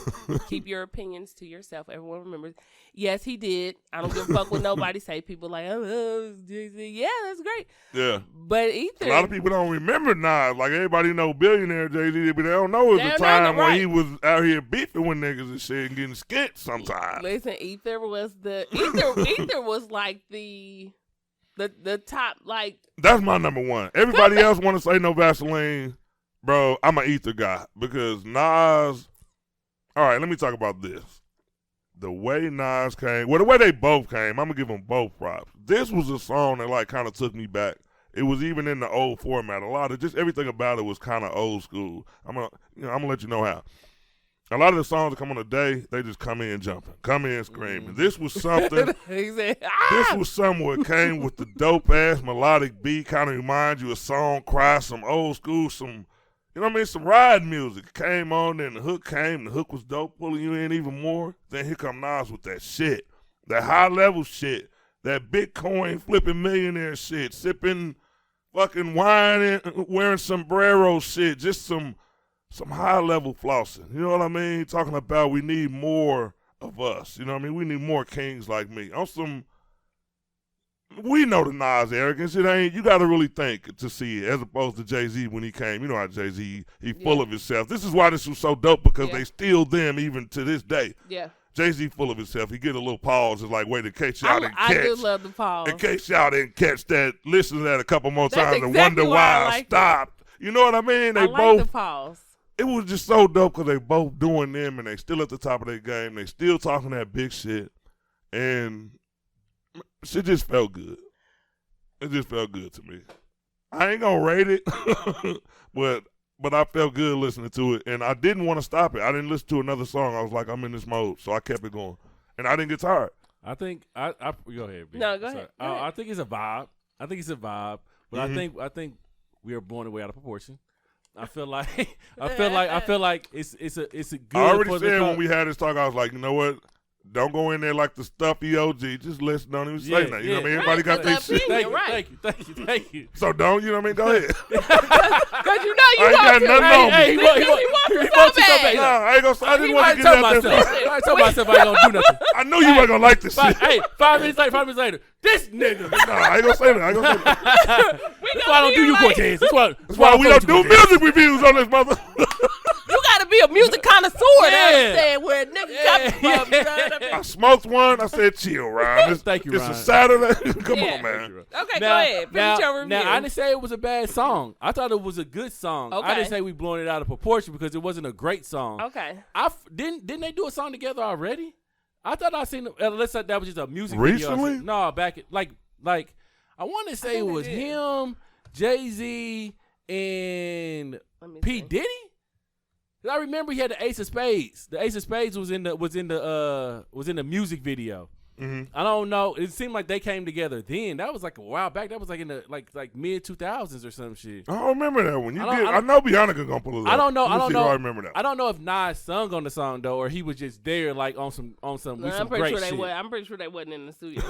Keep your opinions to yourself. Everyone remembers. Yes, he did. I don't give a fuck what nobody say. People like, oh, Jay-Z. Yeah, that's great. Yeah. But Ether. A lot of people don't remember Nas. Like, everybody know billionaire Jay-Z, but they don't know it was a time when he was out here beefing with niggas and shit and getting skint sometimes. Listen, Ether was like the top, like. That's my number one. Everybody else want to say no Vaseline. Bro, I'm an Ether guy because Nas. All right, let me talk about this. The way Nas came, the way they both came, I'm gonna give them both props. This was a song that like kind of took me back. It was even in the old format. A lot of just everything about it was kind of old school. I'm gonna let you know how. A lot of the songs that come on today, they just come in jumping, come in screaming. This was something. This was something where it came with the dope ass melodic beat, kind of reminds you of Song Cry, some old school, some. You know what I mean? Some ride music came on, then the hook came. The hook was dope, pulling you in even more. Then here come Nas with that shit, that high level shit, that Bitcoin flipping millionaire shit, sipping fucking wine and wearing sombrero shit, just some high level flossing. You know what I mean? Talking about we need more of us. You know what I mean? We need more kings like me. On some. We know the Nas arrogance. It ain't. You got to really think to see it, as opposed to Jay-Z when he came. You know how Jay-Z, he full of himself. This is why this was so dope because they steal them even to this day. Yeah. Jay-Z full of himself. He get a little pause. It's like, wait, in case y'all didn't catch. I do love the pause. In case y'all didn't catch that, listen to that a couple more times and wonder why I stopped. You know what I mean? I like the pause. It was just so dope because they both doing them and they still at the top of their game. They still talking that big shit. And shit just felt good. It just felt good to me. I ain't gonna rate it, but I felt good listening to it, and I didn't want to stop it. I didn't listen to another song. I was like, I'm in this mode, so I kept it going, and I didn't get tired. I think I go ahead. B. No, go ahead. I think it's a vibe. But I think we are blown away out of proportion. I feel like it's a good. I already said when we had this talk, I was like, you know what? Don't go in there like the stuffy OG. Just listen. Don't even say that. You know what I mean? Everybody got their shit. Thank you. So don't, you know what I mean? Go ahead. Because you know you I ain't got nothing on me. He wants to so bad. No, I ain't gonna. I just want to get that there. I told myself I ain't gonna do nothing. I knew you weren't gonna like this shit. Hey, 5 minutes later, this nigga. No, I ain't gonna say that. That's why I don't do you, Cortez. That's why we don't do music reviews on this mother. You gotta be a music connoisseur to understand where a nigga coming from. I smoked one. I said, chill, Ryan. Thank you, Ryan. It's a Saturday. Come on, man. Okay, go ahead. Finish your review. Now, I didn't say it was a bad song. I thought it was a good song. Okay. I didn't say we blown it out of proportion because it wasn't a great song. Okay. Didn't they do a song together already? I thought I seen unless that was just a music recently? video. No, back at, like I want to say it was him, Jay-Z, and P. Diddy. I remember he had the Ace of Spades. The Ace of Spades was in the music video. Mm-hmm. I don't know. It seemed like they came together then. That was like a while back. That was like in the like mid 2000s or some shit. I don't remember that one. I know Bianca gonna pull it up. I don't know. I remember that. I don't know if Nas sung on the song though, or he was just there like on some great shit. I'm pretty sure they wasn't in the studio.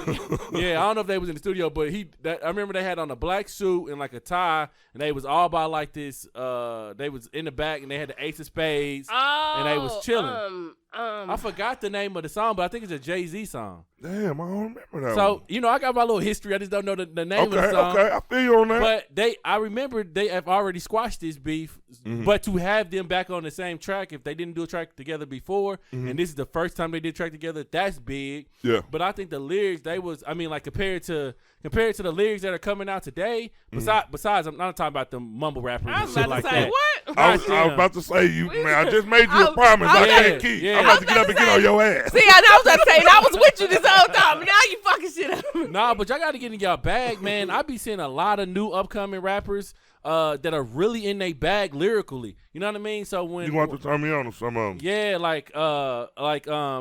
Yeah, I don't know if they was in the studio, but I remember they had on a black suit and like a tie, and they was all by like this. They was in the back and they had the Ace of Spades, and they was chilling. I forgot the name of the song, but I think it's a Jay-Z song. Damn, I don't remember that. So, I got my little history. I just don't know the name of the song. Okay, I feel you on that. But I remember they have already squashed this beef, but to have them back on the same track, if they didn't do a track together before, and this is the first time they did a track together, that's big. Yeah. But I think the lyrics, compared to the lyrics that are coming out today, besides, I'm not talking about the mumble rappers and shit like that. What? I was about to say, I just made you a promise I can't keep. Yeah. I'm about to get up and get on your ass. See, I was about to say, and I was with you this whole time, and now you fucking shit up. Nah, but y'all got to get in y'all bag, man. I be seeing a lot of new upcoming rappers that are really in their bag lyrically. You know what I mean? So when you want to turn me on to some of them. Yeah,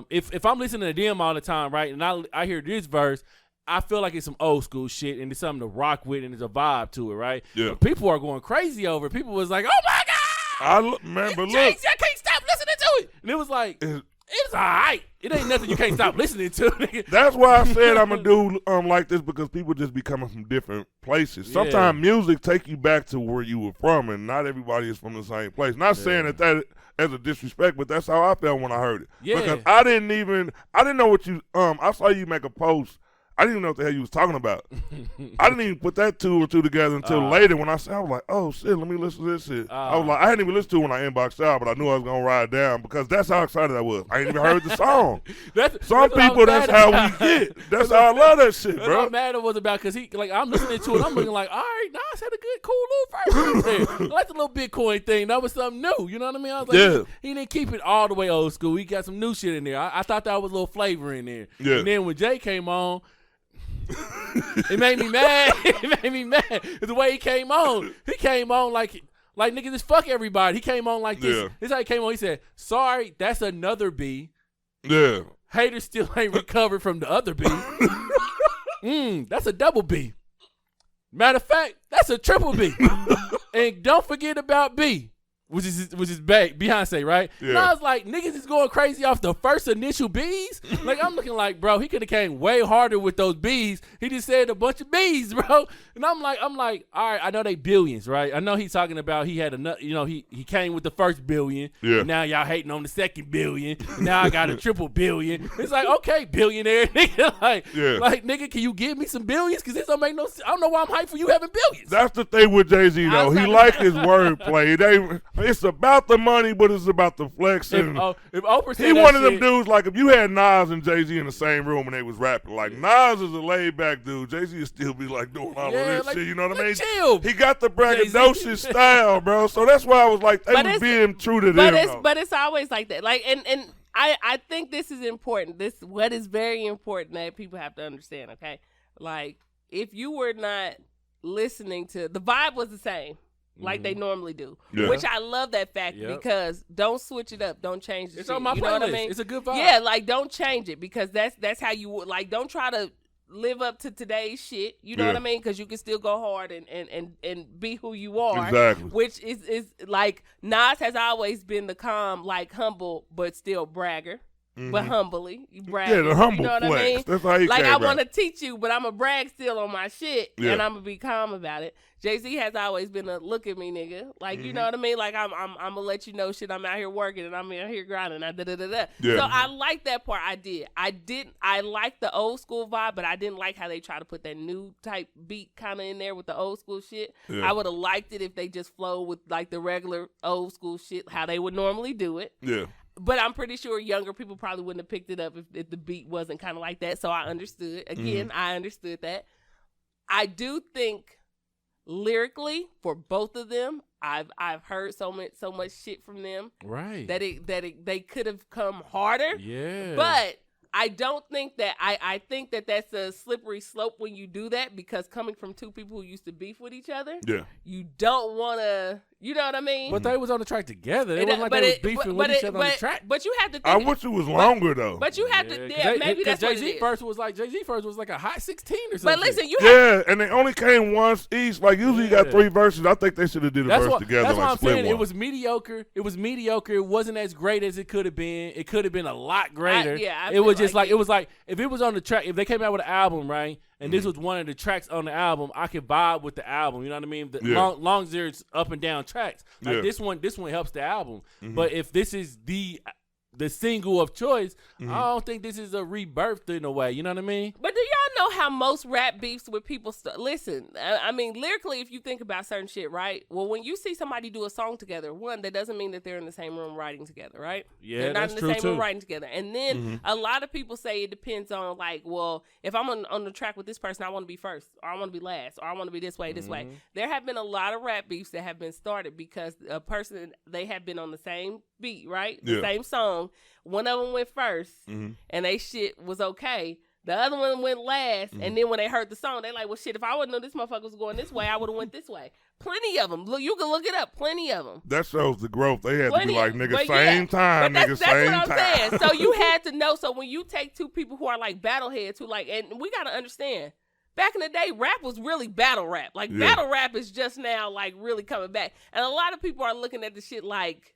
if I'm listening to them all the time, right, and I hear this verse, I feel like it's some old school shit and it's something to rock with and there's a vibe to it, right? Yeah. But people are going crazy over it. People was like, oh my God! But look. I can't stop listening to it. And it was like, it's all right. It ain't nothing you can't stop listening to. Nigga. That's why I said I'm gonna do like this, because people just be coming from different places. Yeah. Sometimes music take you back to where you were from, and not everybody is from the same place. Not saying that as a disrespect, but that's how I felt when I heard it. Yeah. Because I didn't know what you I saw you make a post. I didn't even know what the hell you was talking about. I didn't even put that two or two together until later when I was like, oh shit, let me listen to this shit. I was like, I hadn't even listened to it when I inboxed out, but I knew I was gonna ride down because that's how excited I was. I ain't even heard the song. Some people, that's how we get. That's how I love that shit, that's bro. what mad it was about, because I'm listening to it, I'm looking like, all right, Nas had a good, cool little verse there. I like the little Bitcoin thing. That was something new. You know what I mean? I was like, he didn't keep it all the way old school. He got some new shit in there. I thought that was a little flavor in there. Yeah. And then when Jay came on, it made me mad. It made me mad. The way he came on like nigga, just fuck everybody. He came on like this. Yeah. This is how he came on. He said, sorry, that's another B. Yeah. Haters still ain't recovered from the other B. That's a double B. Matter of fact, that's a triple B. And don't forget about B, which is Beyonce, right? Yeah. And I was like, niggas is going crazy off the first initial B's. Like, I'm looking like, bro, he could have came way harder with those B's. He just said a bunch of B's, bro. And I'm like, all right, I know they billions, right? I know he's talking about he had another, he came with the first billion. Yeah. And now y'all hating on the second billion. Now I got a triple billion. It's like, okay, billionaire, nigga. Like, nigga, can you give me some billions? Because this don't make no sense. I don't know why I'm hyped for you having billions. That's the thing with Jay-Z, though. He like his wordplay. It's about the money, but it's about the flex. If Oprah said he one of them shit, dudes, like, if you had Nas and Jay-Z in the same room and they was rapping, like, Nas is a laid-back dude. Jay-Z would still be, like, doing all of this shit, you know what I mean? Chill. He got the braggadocious style, bro. So that's why I was like, they was being true to them. But it's always like that. Like, and I think this is important. What is very important that people have to understand, okay? Like, if you were not listening to, the vibe was the same. Like they normally do, which I love that fact because don't switch it up, don't change the shit. It's on my playlist. Know what I mean? It's a good vibe. Yeah, like don't change it because that's how you would like. Don't try to live up to today's shit. You know what I mean? Because you can still go hard and be who you are. Exactly. Which is like Nas has always been the calm, like humble but still bragger. But humbly, you brag. Yeah, the humble you know what flex. I mean? That's how he like came I want to teach you, but I'm a brag still on my shit, and I'm gonna be calm about it. Jay-Z has always been a look at me, nigga. Like you know what I mean? Like I'm gonna let you know, shit. I'm out here working and I'm out here grinding. So I like that part. I like the old school vibe, but I didn't like how they try to put that new type beat kind of in there with the old school shit. Yeah. I would have liked it if they just flowed with like the regular old school shit, how they would normally do it. Yeah. But I'm pretty sure younger people probably wouldn't have picked it up if the beat wasn't kind of like that. So I understood. Again, I understood that. I do think lyrically for both of them, I've heard so much shit from them. Right. That they could have come harder. Yeah. But I don't think that I think that that's a slippery slope when you do that because coming from two people who used to beef with each other, you don't want to, you know what I mean? But they was on the track together. It wasn't like they was beefing with each other on the track. But you have to think. I wish it was longer though. But you have to, maybe that's what it is. Jay-Z first was like a hot 16 or something. But listen, and they only came once each. Like usually you got 3 verses. I think they should have did a verse together. That's like what I'm saying. One. It was mediocre. It wasn't as great as it could have been. It could have been a lot greater. It was just like it was like if it was on the track, if they came out with an album, right, and this was one of the tracks on the album, I could vibe with the album. You know what I mean? Long as there's up and down tracks, like this one helps the album. But if this is the single of choice, I don't think this is a rebirth in a way. You know what I mean? But do y'all know how most rap beefs with people listen, I mean, lyrically, if you think about certain shit, right? Well, when you see somebody do a song together, one, that doesn't mean that they're in the same room writing together, right? Yeah, they're not that's in the true same too. room writing together. And then a lot of people say it depends on like, well, if I'm on the track with this person, I want to be first, or I want to be last, or I want to be this way. There have been a lot of rap beefs that have been started because a person, they have been on the same beat, right? The same song. One of them went first, and they shit was okay. The other one went last, and then when they heard the song, they like, well, shit, if I wouldn't know this motherfucker was going this way, I would have went this way. Plenty of them. Look, you can look it up. Plenty of them. That shows the growth. They had to be like, nigga, same time, nigga, same time. That's what I'm saying. So you had to know. So when you take two people who are like battleheads, who like, and we got to understand, back in the day, rap was really battle rap. Like, battle rap is just now, like, really coming back. And a lot of people are looking at the shit like,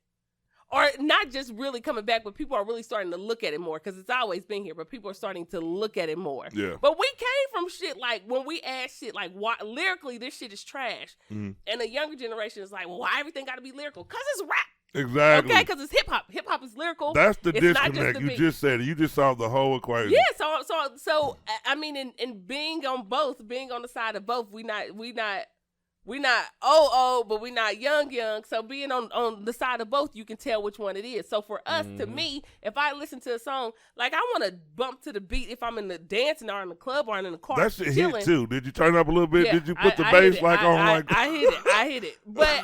or not just really coming back, but people are really starting to look at it more because it's always been here, but people are starting to look at it more. Yeah. But we came from shit like when we add shit like lyrically this shit is trash, and the younger generation is like, well, why everything got to be lyrical? Because it's rap. Exactly. Okay, because it's hip hop. Hip hop is lyrical. That's the it's disconnect. You just said it. You just solved the whole equation. Yeah. So I mean, in being on both, being on the side of both, we not old, but we not young. So being on the side of both, you can tell which one it is. So for us, to me, if I listen to a song, like I want to bump to the beat if I'm in the dancing or in the club or in the car. That shit hit too. Did you turn it up a little bit? Yeah, Did you put the bass like on like? I hit it. But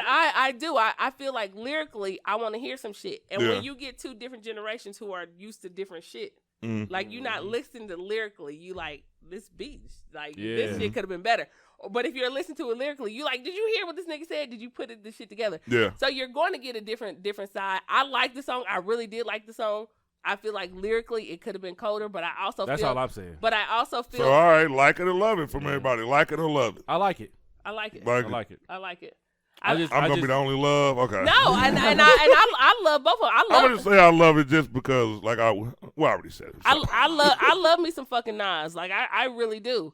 I do. I feel like lyrically, I want to hear some shit. And when you get two different generations who are used to different shit, like you're not listening to lyrically, you like this beat, like this shit could have been better. But if you're listening to it lyrically, you like, did you hear what this nigga said? Did you put this shit together? Yeah. So you're going to get a different side. I like the song. I really did like the song. I feel like lyrically it could have been colder, but I also that's feel, all I'm saying. But I also feel so. All right, like it or love it from everybody. Like it or love it. I like it. I like it. Like I like it. I like it. I'm gonna be the only love. Okay. No, and I love both of them. I'm gonna say I love it just because, like I already said it. So. I love me some fucking Nas. Like I really do.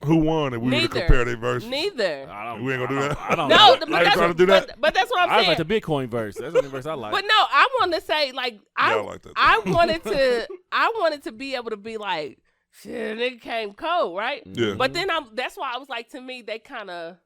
Who won if we were to compare their verses? Neither. We ain't gonna do that. I don't know. Are you trying to do that? But that's what I'm saying. I like the Bitcoin verse. That's the only verse I like. But no, I want to say like I wanted to be able to be like, shit, nigga came cold, right? Yeah. But then that's why I was like, to me, they kind of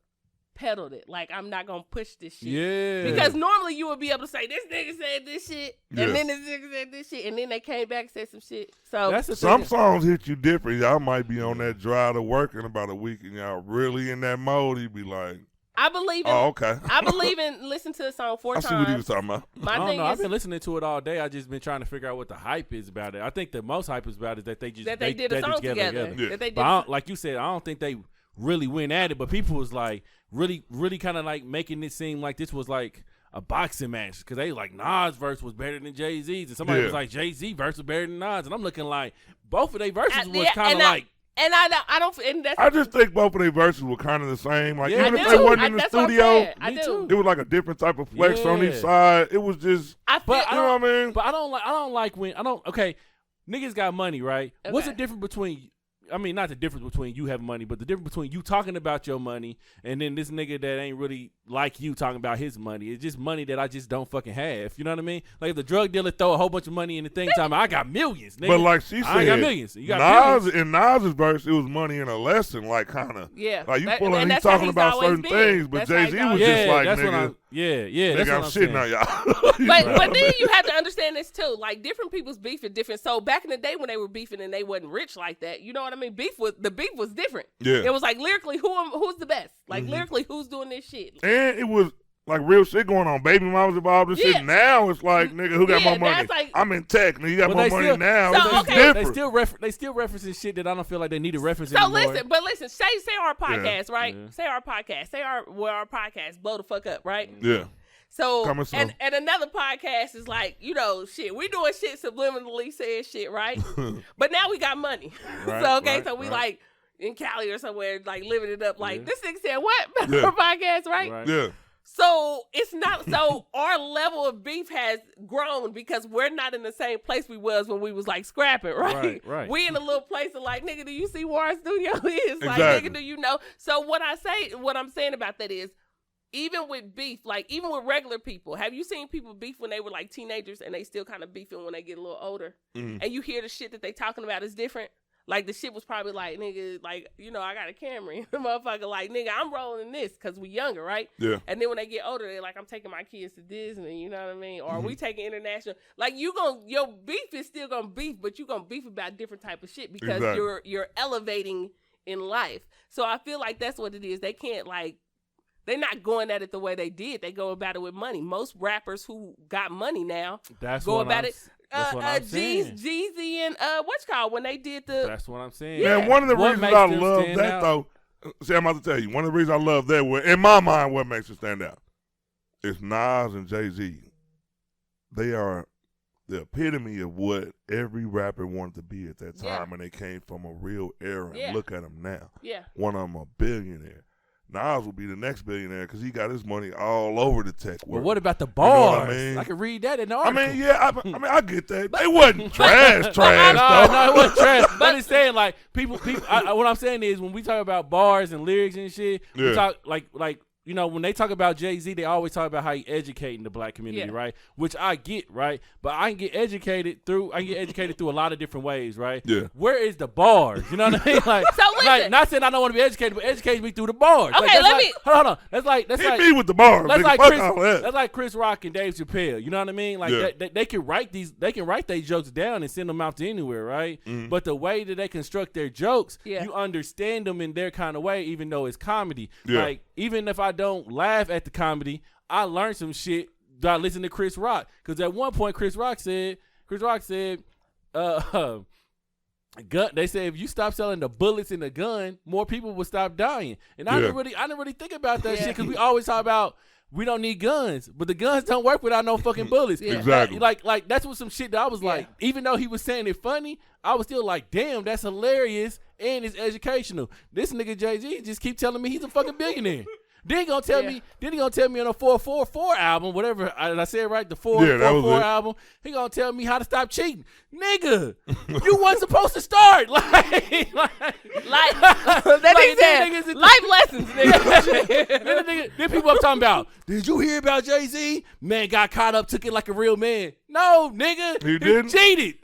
peddled it. Like, I'm not gonna push this shit. Yeah. Because normally you would be able to say, this nigga said this shit, and then this nigga said this shit, and then they came back and said some shit. So that's some songs hit you different. Y'all might be on that drive to work in about a week, and y'all really in that mode. You be like, I believe in. Oh, okay. I believe in listen to a song 4 times. I see what he was talking about. I don't know. I've been listening to it all day. I just been trying to figure out what the hype is about it. I think the most hype is about it that they just they did a song together. Yeah. That they did. But like you said, I don't think they really went at it. But people was like really kind of like making it seem like this was like a boxing match because they like Nas' verse was better than Jay-Z's, and somebody was like Jay-Z verse was better than Nas, and I'm looking like both of their verses was kind of like. And I don't. And that's I just think both of their verses were kind of the same. Like even if they wasn't in the studio, it was like a different type of flex on each side. It was just. You know what I mean? But I don't like when okay, niggas got money, right? Okay. What's the difference between? I mean, not the difference between you having money, but the difference between you talking about your money and then this nigga that ain't really like you talking about his money. It's just money that I just don't fucking have. You know what I mean? Like if the drug dealer throw a whole bunch of money in the thing, time I got millions, nigga. But like she said, I got millions. You got millions. In Nas's verse, it was money and a lesson, like kind of. Yeah. Like you pulling, he's talking about certain things, but Jay-Z was just like, nigga. Yeah, that's what I'm shitting on y'all. but then you have to understand this too. Like different people's beef is different. So back in the day when they were beefing and they wasn't rich like that, you know what I mean? The beef was different. Yeah. It was like lyrically, who's the best? Like lyrically, who's doing this shit? And it was like real shit going on. Baby mamas involved in shit. Now it's like, nigga, who got more money? Like, I'm in tech. Nigga, you got more money now. So, it's different. They still referencing shit that I don't feel like they need to reference so anymore. Listen, say our podcast, right? Yeah. Say our podcast. Say our podcast blow the fuck up, right? Yeah. So and another podcast is like, you know, shit, we doing shit subliminally saying shit, right? But now we got money. Right, so we like in Cali or somewhere, like living it up. Like this nigga said, what? Our podcast, right? Yeah. So it's not. So our level of beef has grown because we're not in the same place we was when we was like scrapping, right? Right. We in a little place of like, nigga, do you see where our studio is? Like, nigga, do you know? So what I'm saying about that is, even with beef, like even with regular people, have you seen people beef when they were like teenagers and they still kind of beefing when they get a little older? And you hear the shit that they talking about is different. Like the shit was probably like, nigga, like, you know, I got a Camry. The motherfucker like, nigga, I'm rolling in this because we younger, right? Yeah. And then when they get older, they're like, I'm taking my kids to Disney, you know what I mean? Or we taking international. Like your beef is still gonna beef, but you gonna beef about different type of shit because you're elevating in life. So I feel like that's what it is. They can't like, they're not going at it the way they did. They go about it with money. Most rappers who got money now go about it. That's what I'm saying. Jeezy and what's called when they did the. That's what I'm saying. Man, one of the reasons I love that though. See, I'm about to tell you. One of the reasons I love that, in my mind, what makes it stand out is Nas and Jay-Z. They are the epitome of what every rapper wanted to be at that time, and they came from a real era. And look at them now. Yeah. One of them a billionaire. Nas will be the next billionaire because he got his money all over the tech world. But what about the bars? You know what I mean? I can read that in the article. I mean, yeah, I get that. They wasn't trash, though. No, it wasn't trash. But it's saying like people. What I'm saying is when we talk about bars and lyrics and shit, we talk like. You know, when they talk about Jay-Z, they always talk about how he educating the black community, right? Which I get, right? But I can get educated through a lot of different ways, right? Yeah. Where is the bars? You know what I mean? Like, so listen. Like, not saying I don't want to be educated, but educate me through the bars. Okay, like, hold on. That's like me with the bars. That's nigga, that's like Chris Rock and Dave Chappelle. You know what I mean? Like they can write these jokes down and send them out to anywhere, right? Mm-hmm. But the way that they construct their jokes, you understand them in their kind of way, even though it's comedy. Yeah. Like even if I don't laugh at the comedy, I learned some shit by listening to Chris Rock. Because at one point, Chris Rock said, gun. They say if you stop selling the bullets in the gun, more people will stop dying. And I didn't really think about that shit because we always talk about we don't need guns, but the guns don't work without no fucking bullets. Exactly. Like that's what some shit that I was like. Even though he was saying it funny, I was still like, damn, that's hilarious and it's educational. This nigga Jay-Z just keep telling me he's a fucking billionaire. Then he gonna tell me on a 444 album, whatever I said right, the 444 album. He gonna tell me how to stop cheating, nigga. You wasn't supposed to start life lessons, nigga. Then people up talking about, did you hear about Jay-Z? Man got caught up, took it like a real man. No, nigga, he didn't. Cheated.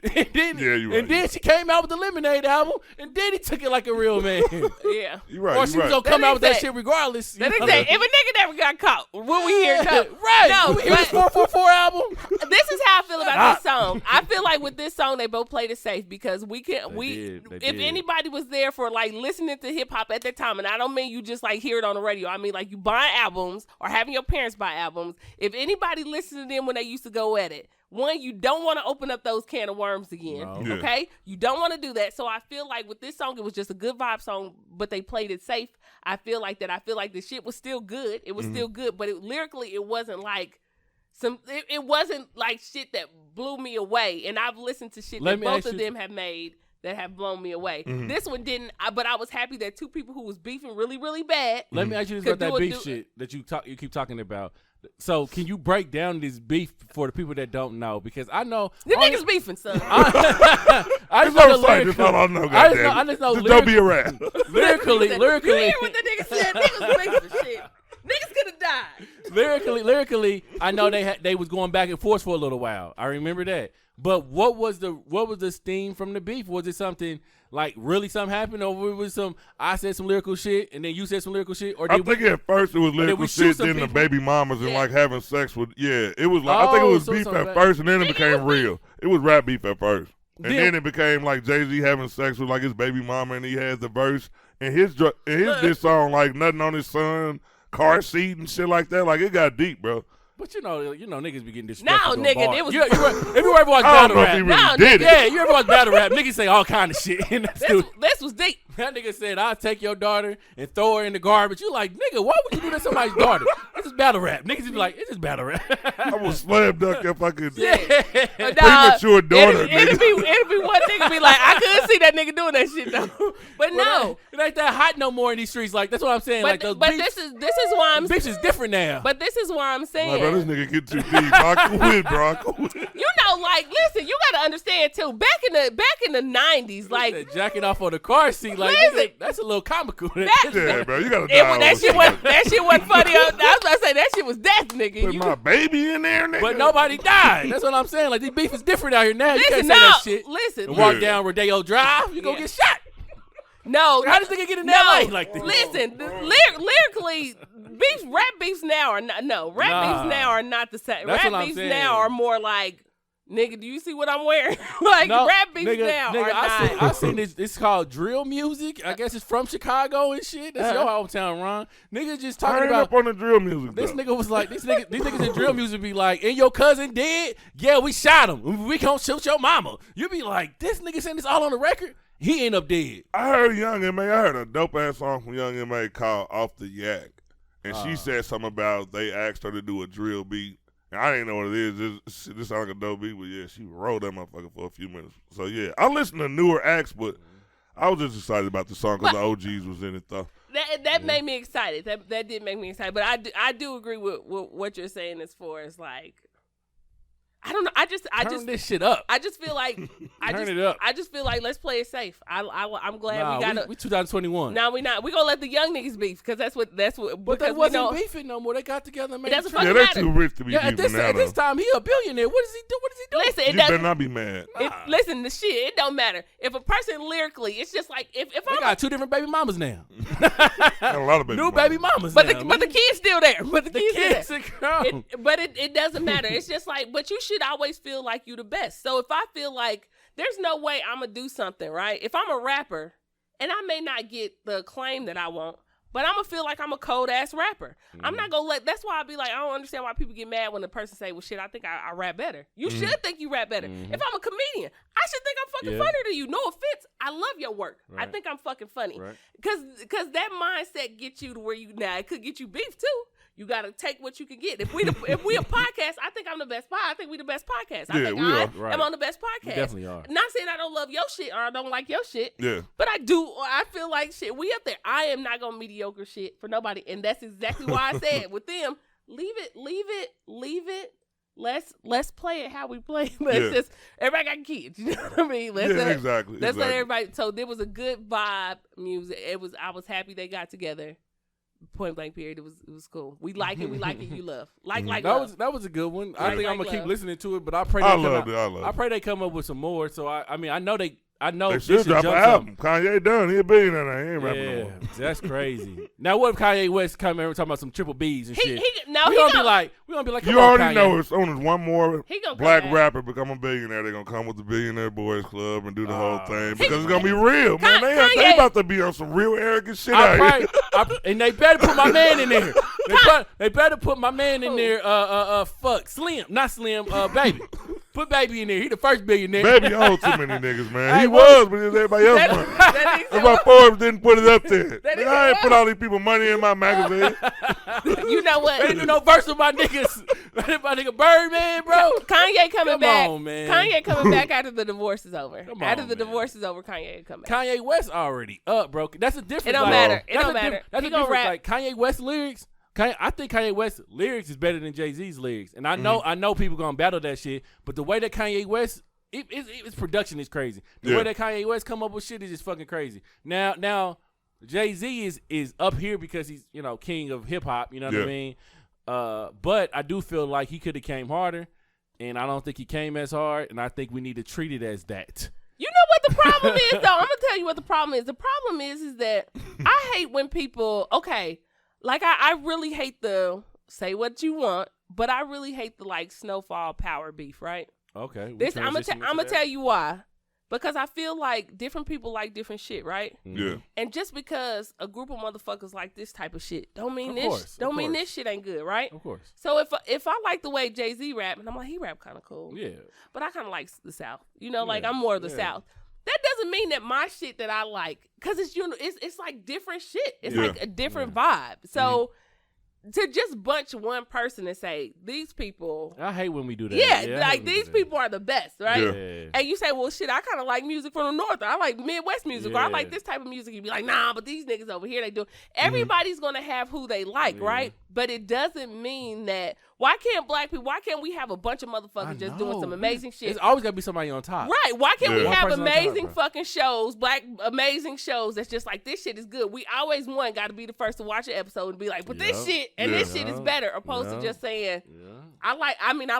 And then she came out with the Lemonade album, and then he took it like a real man. Yeah, you right. Or she was gonna come out with that shit regardless. That if a nigga never got caught, will we hear no? Right. No, we hear this 444 album. This is how I feel about this song. I feel like with this song, they both played it safe because if anybody was there for like listening to hip hop at that time, and I don't mean you just like hear it on the radio. I mean like you buying albums or having your parents buy albums. If anybody listened to them when they used to go at it, one, you don't want to open up those can of worms again, okay? You don't want to do that. So I feel like with this song, it was just a good vibe song, but they played it safe. I feel like the shit was still good. It was still good, but lyrically, it wasn't like it wasn't like shit that blew me away. And I've listened to shit that both of them have made that have blown me away. Mm-hmm. This one didn't, but I was happy that two people who was beefing really, really bad. Let me ask you this about that beef shit that you keep talking about. So can you break down this beef for the people that don't know? Because I know the niggas beefing, son. I just know don't be a rap. Lyrically. You hear what the nigga said? Niggas beefing shit. Niggas could have died. Lyrically, I know they was going back and forth for a little while. I remember that. But what was the steam from the beef? Was it something like really something happened, or was I said some lyrical shit and then you said some lyrical shit? Or I think at first it was lyrical shit, then the baby mamas and like having sex with it was like I think it was beef at first and then it became real. It was rap beef at first. And then it became like Jay-Z having sex with like his baby mama and he had the verse and his this song like nothing on his son, car seat and shit like that. Like it got deep, bro. But you know, niggas be getting disrespectful. No, nigga, it was. You ever watch battle rap? You ever watch battle rap? Niggas say all kind of shit. This was deep. That nigga said, "I'll take your daughter and throw her in the garbage." You like, nigga, why would you do that to somebody's daughter? This is battle rap. Niggas be like, it's just battle rap. I will slam dunk if I could. Premature daughter. It'd be one nigga be like, I couldn't see that nigga doing that shit though. But no, it ain't that hot no more in these streets. Like that's what I'm saying. But, like those but beefs, this is why I'm. Beefs is different now. But this is why I'm saying. Bro, this nigga get too deep. I quit, bro. You know, like, listen, you gotta understand too. Back in the 90s, like jacking off on the car seat, like nigga, that's a little comical. Yeah, bro, you gotta die. That shit wasn't funny. I was about to say that shit was death, nigga. Put my baby in there, nigga. But nobody died. That's what I'm saying. Like, this beef is different out here now. You can't say that shit. Listen. And walk down Rodeo Drive, you gonna get shot. No. How does nigga get in LA like this? Listen, lyrically, rap beefs now are not, beefs now are not the same. That's Rap beefs now are more like, nigga, do you see what I'm wearing? Like, rap beefs now are not. I seen this. It's called drill music. I guess it's from Chicago and shit. That's your hometown, Ron. Niggas just talking about up on the drill music. This nigga was like, these niggas in drill music be like, and your cousin dead? Yeah, we shot him. We gonna shoot your mama. You be like, this nigga saying this all on the record? He ain't up dead. I heard Young M.A. I heard a dope ass song from Young M.A. called Off the Yak. And she said something about they asked her to do a drill beat. And I didn't know what it is. This sound like a dope beat, but yeah, she rolled that motherfucker for a few minutes. So yeah, I listen to newer acts, but I was just excited about the song because the OGs was in it though. That made me excited. That did make me excited. But I do agree with what you're saying as far as like, I don't know. I just turn this shit up. I just feel like turn it up. I just feel like let's play it safe. I'm glad we got we 2021. No, we not. We gonna let the young niggas beef because that's what. But they wasn't beefing no more. They got together and made it doesn't fucking matter. They're too rich to be beefing at this time he a billionaire. What is he do? What is he doing? Listen, you better not be mad. Listen, the shit. It don't matter if a person lyrically. It's just like if I got 2 different baby mamas now. A lot of baby mamas. But now, the kid's still there. But the kids are grown. But it doesn't matter. It's just like. But you should always feel like you the best. So if I feel like there's no way I'm gonna do something right, if I'm a rapper and I may not get the acclaim that I want, but I'm gonna feel like I'm a cold ass rapper. I'm not gonna let. That's why I be like, I don't understand why people get mad when the person say, "Well, shit, I think I rap better." You should think you rap better. If I'm a comedian, I should think I'm fucking funnier than you. No offense, I love your work. Right. I think I'm fucking funny. Right. Cause that mindset gets you to where you now. It could get you beef too. You gotta take what you can get. If we a podcast, I think I'm the best. I think we the best podcast. I think I am on the best podcast. We definitely are. Not saying I don't love your shit or I don't like your shit. Yeah. But I do. I feel like shit. We up there. I am not gonna mediocre shit for nobody, and that's exactly why I said with them, leave it. Let's play it how we play. Let's just everybody got kids. You know what I mean? Exactly. Let's let everybody. So there was a good vibe music. I was happy they got together. Point blank period. It was cool. We like it. You love. That was a good one. I think I'm gonna keep listening to it, but I pray I pray they come up with some more. So I mean I know they they should drop an album. Kanye done. He a billionaire now. He ain't rapping no more. That's crazy. Now what if Kanye West come in and talking about some triple B's and shit? We gonna be like, you already know as soon as one more black back. rapper become a billionaire, they're gonna come with the Billionaire Boys Club and do the whole thing because it's gonna be real, man. They about to be on some real arrogant shit out here. And they better put my man in there. They better put my man in there. Fuck Slim, not Slim. Baby. Put Baby in there. He the first billionaire. Baby owns too many niggas, man. He was, but it was everybody else money. That's why Forbes didn't put it up there. I ain't put all these people money in my magazine. You know what? They didn't do no verse with my niggas. My nigga Birdman, bro. Kanye coming back. On, man. Kanye coming back after the divorce is over. After the divorce is over, Kanye come back. Kanye West already up, bro. That's a difference. It don't matter. It don't matter. That's a difference. Like Kanye West lyrics. I think Kanye West lyrics is better than Jay-Z's lyrics, and I know people gonna battle that shit. But the way that Kanye West, its production is crazy. The way that Kanye West come up with shit is just fucking crazy. Now Jay-Z is up here because he's king of hip hop. You know what I mean? But I do feel like he could have came harder, and I don't think he came as hard. And I think we need to treat it as that. You know what the problem is, though? I'm gonna tell you what the problem is. The problem is that I hate when people Like, I really hate the say what you want, but I really hate the, like, snowfall power beef, right? Okay. I'm going to tell you why. Because I feel like different people like different shit, right? Yeah. And just because a group of motherfuckers like this type of shit, don't mean this shit ain't good, right? Of course. So if I like the way Jay-Z rap, and I'm like, he rap kind of cool. Yeah. But I kind of like the South. Like, I'm more of the South. That doesn't mean that my shit that I like, because it's like different shit. It's like a different vibe. So to just bunch one person and say, these people. I hate when we do that. Yeah, like these people are the best, right? Yeah. And you say, well, shit, I kind of like music from the North. Or I like Midwest music. Or I like this type of music. You'd be like, nah, but these niggas over here, they do. Everybody's going to have who they like, right? But it doesn't mean that. Why can't we have a bunch of motherfuckers just doing some amazing shit? It's always got to be somebody on top. Right. Why can't we have amazing fucking shows, amazing shows that's just like, this shit is good. We always got to be the first to watch an episode and be like, but this shit and this shit is better, opposed to just saying, I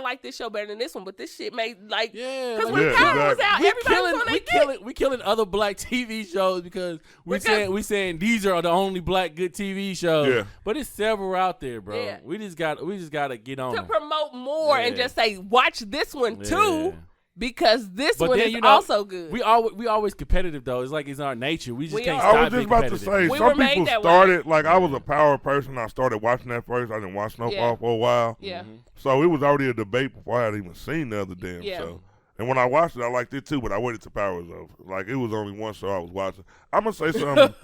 like this show better than this one, but this shit made like, because when Power was out, everybody was on their dick. We killing other black TV shows because we saying these are the only black good TV shows. Yeah. But it's several out there, bro. Yeah. We just gotta get on to promote more and just say, watch this one too, because this one is also good. We always competitive though. It's like it's our nature. We just can't I stop was just about to say, some people started like I was a Power person. I started watching that first. I didn't watch Snowfall for a while. Yeah. So it was already a debate before I had even seen the other damn show. And when I watched it, I liked it too, but I waited till Power was over. Like, it was only one show I was watching. I'm going to say something.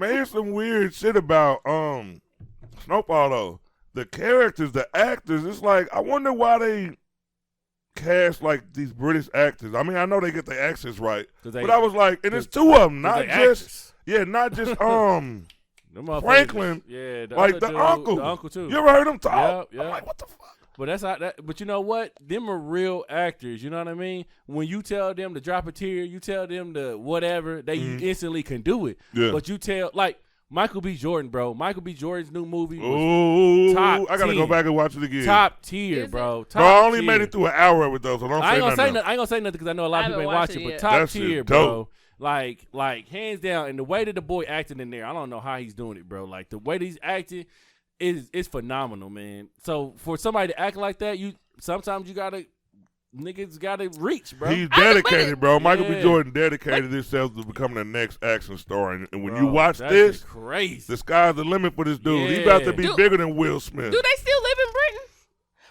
Man, here's some weird shit about Snowfall, though. The characters, the actors, it's like, I wonder why they cast, like, these British actors. I mean, I know they get the accents right, but I was like, and it's two of them, not just, Franklin, yeah, like the uncle. The uncle too. You ever heard him talk? Yep. I'm like, what the fuck? But that's how that. But you know what? Them are real actors. You know what I mean? When you tell them to drop a tear, you tell them to whatever, they instantly can do it. Yeah. But you tell like Michael B. Jordan, bro. Michael B. Jordan's new movie was I gotta go back and watch it again. Top tier, bro. Bro, I only made it through an hour of it though, so don't I ain't say gonna nothing. I ain't gonna say nothing because I know a lot of people ain't watch it, but top that tier, bro. Like hands down, and the way that the boy acting in there, I don't know how he's doing it, bro. Like the way that he's acting is phenomenal, man. So for somebody to act like that, sometimes you gotta reach, bro. He's dedicated, bro. Michael B. Jordan dedicated himself to becoming the next action star. And when you watch this, crazy. The sky's the limit for this dude. He's about to be bigger than Will Smith. Do they still live in Britain?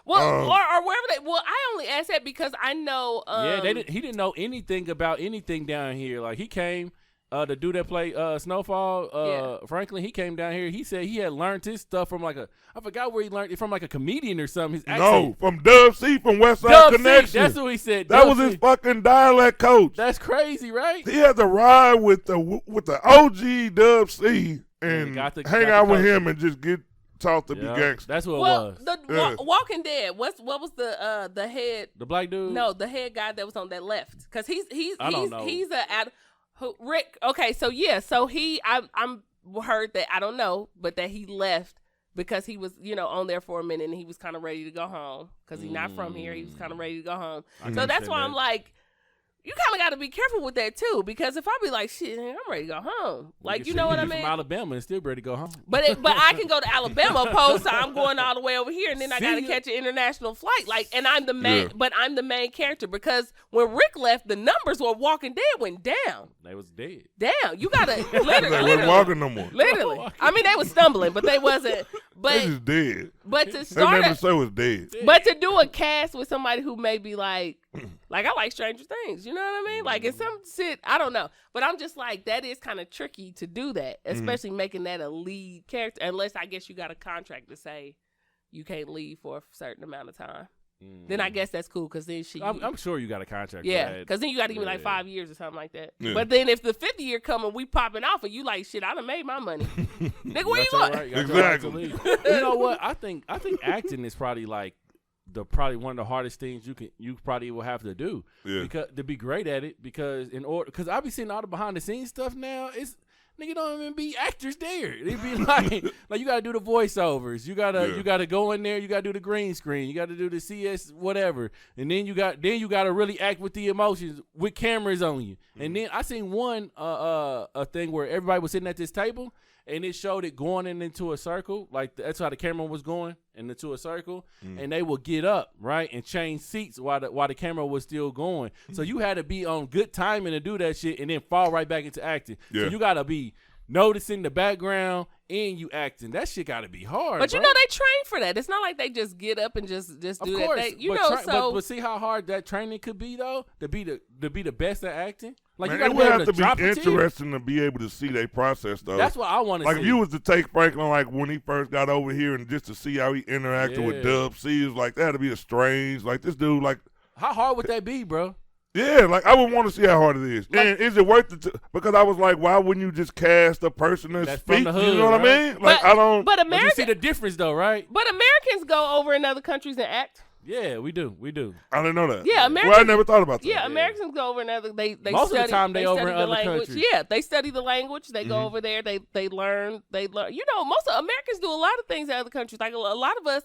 Well, or wherever they. Well, I only asked that because I know. He didn't know anything about anything down here. Like he came. The dude that played Snowfall, Franklin, he came down here. He said he had learned his stuff from I forgot where he learned it from, like a comedian or something. His accent. No, from Dub C from West Side Connection. That's what he said. That was his fucking dialect coach. That's crazy, right? He had to ride with the OG Dub C and hang out with him and just get taught to be gangster. That's what it was. The Walking Dead. What was the head? The black dude? No, the head guy that was on that left. Because he's Rick. Okay, so I'm heard that, I don't know, but that he left because he was, on there for a minute and he was kind of ready to go home because he's not from here. He was kind of ready to go home. So that's why I'm like, you kind of got to be careful with that too, because if I be like, shit, I'm ready to go home. Like, you know what I mean? From Alabama and still ready to go home. But I can go to Alabama opposed to I'm going all the way over here, and then I got to catch an international flight. Like, and I'm the main, but I'm the main character because when Rick left, the numbers were Walking Dead went down. They was dead. Down. You got to literally. They weren't walking no more. Literally. I mean, they was stumbling, but they wasn't. But they just dead. But to start that show was dead. But to do a cast with somebody who may be like I like Stranger Things, you know what I mean? Like it's some shit, I don't know. But I'm just like, that is kind of tricky to do that, especially making that a lead character, unless I guess you got a contract to say you can't leave for a certain amount of time. Then I guess that's cool because then I'm sure you got a contract. Yeah, because then you got to give me like 5 years or something like that. Yeah. But then if the 50th year come and we popping off and you like, shit, I done made my money. Nigga, where you going? Right. Exactly. You know what? I think acting is probably like one of the hardest things you probably will have to do. Yeah. Because to be great at it, because I be seeing all the behind the scenes stuff now. It's nigga don't even be actors there. They be like you gotta do the voiceovers. You gotta go in there. You gotta do the green screen. You gotta do the CS whatever. And then you gotta really act with the emotions with cameras on you. And then I seen one a thing where everybody was sitting at this table and it showed it going into a circle. Like that's how the camera was going into a circle. And they would get up right and change seats while the camera was still going. So you had to be on good timing to do that shit and then fall right back into acting. Yeah. So you gotta be noticing the background and you acting. That shit gotta be hard. But bro. they train for that. It's not like they just get up and just do that. But see how hard that training could be though, to be the best at acting. Like man, you gotta it would have to be interesting to be able to see their process though. That's what I want to see. Like if you was to take Franklin like when he first got over here and just to see how he interacted with Dub C, is like that had to be a strange. Like this dude, like how hard would that be, bro? Yeah, like I would want to see how hard it is. Like, and is it worth it? Because I was like, why wouldn't you just cast a person that's speaks? From the hood, you know what I mean? Like I don't. But you see the difference though, right? But Americans go over in other countries and act. Yeah, we do. I didn't know that. Yeah, Americans. Well, I never thought about that. Yeah, Americans go over in other. They most study, of the time they over in other language. countries. Yeah, they study the language. They go over there. They learn. You know, most of Americans do a lot of things in other countries. Like a lot of us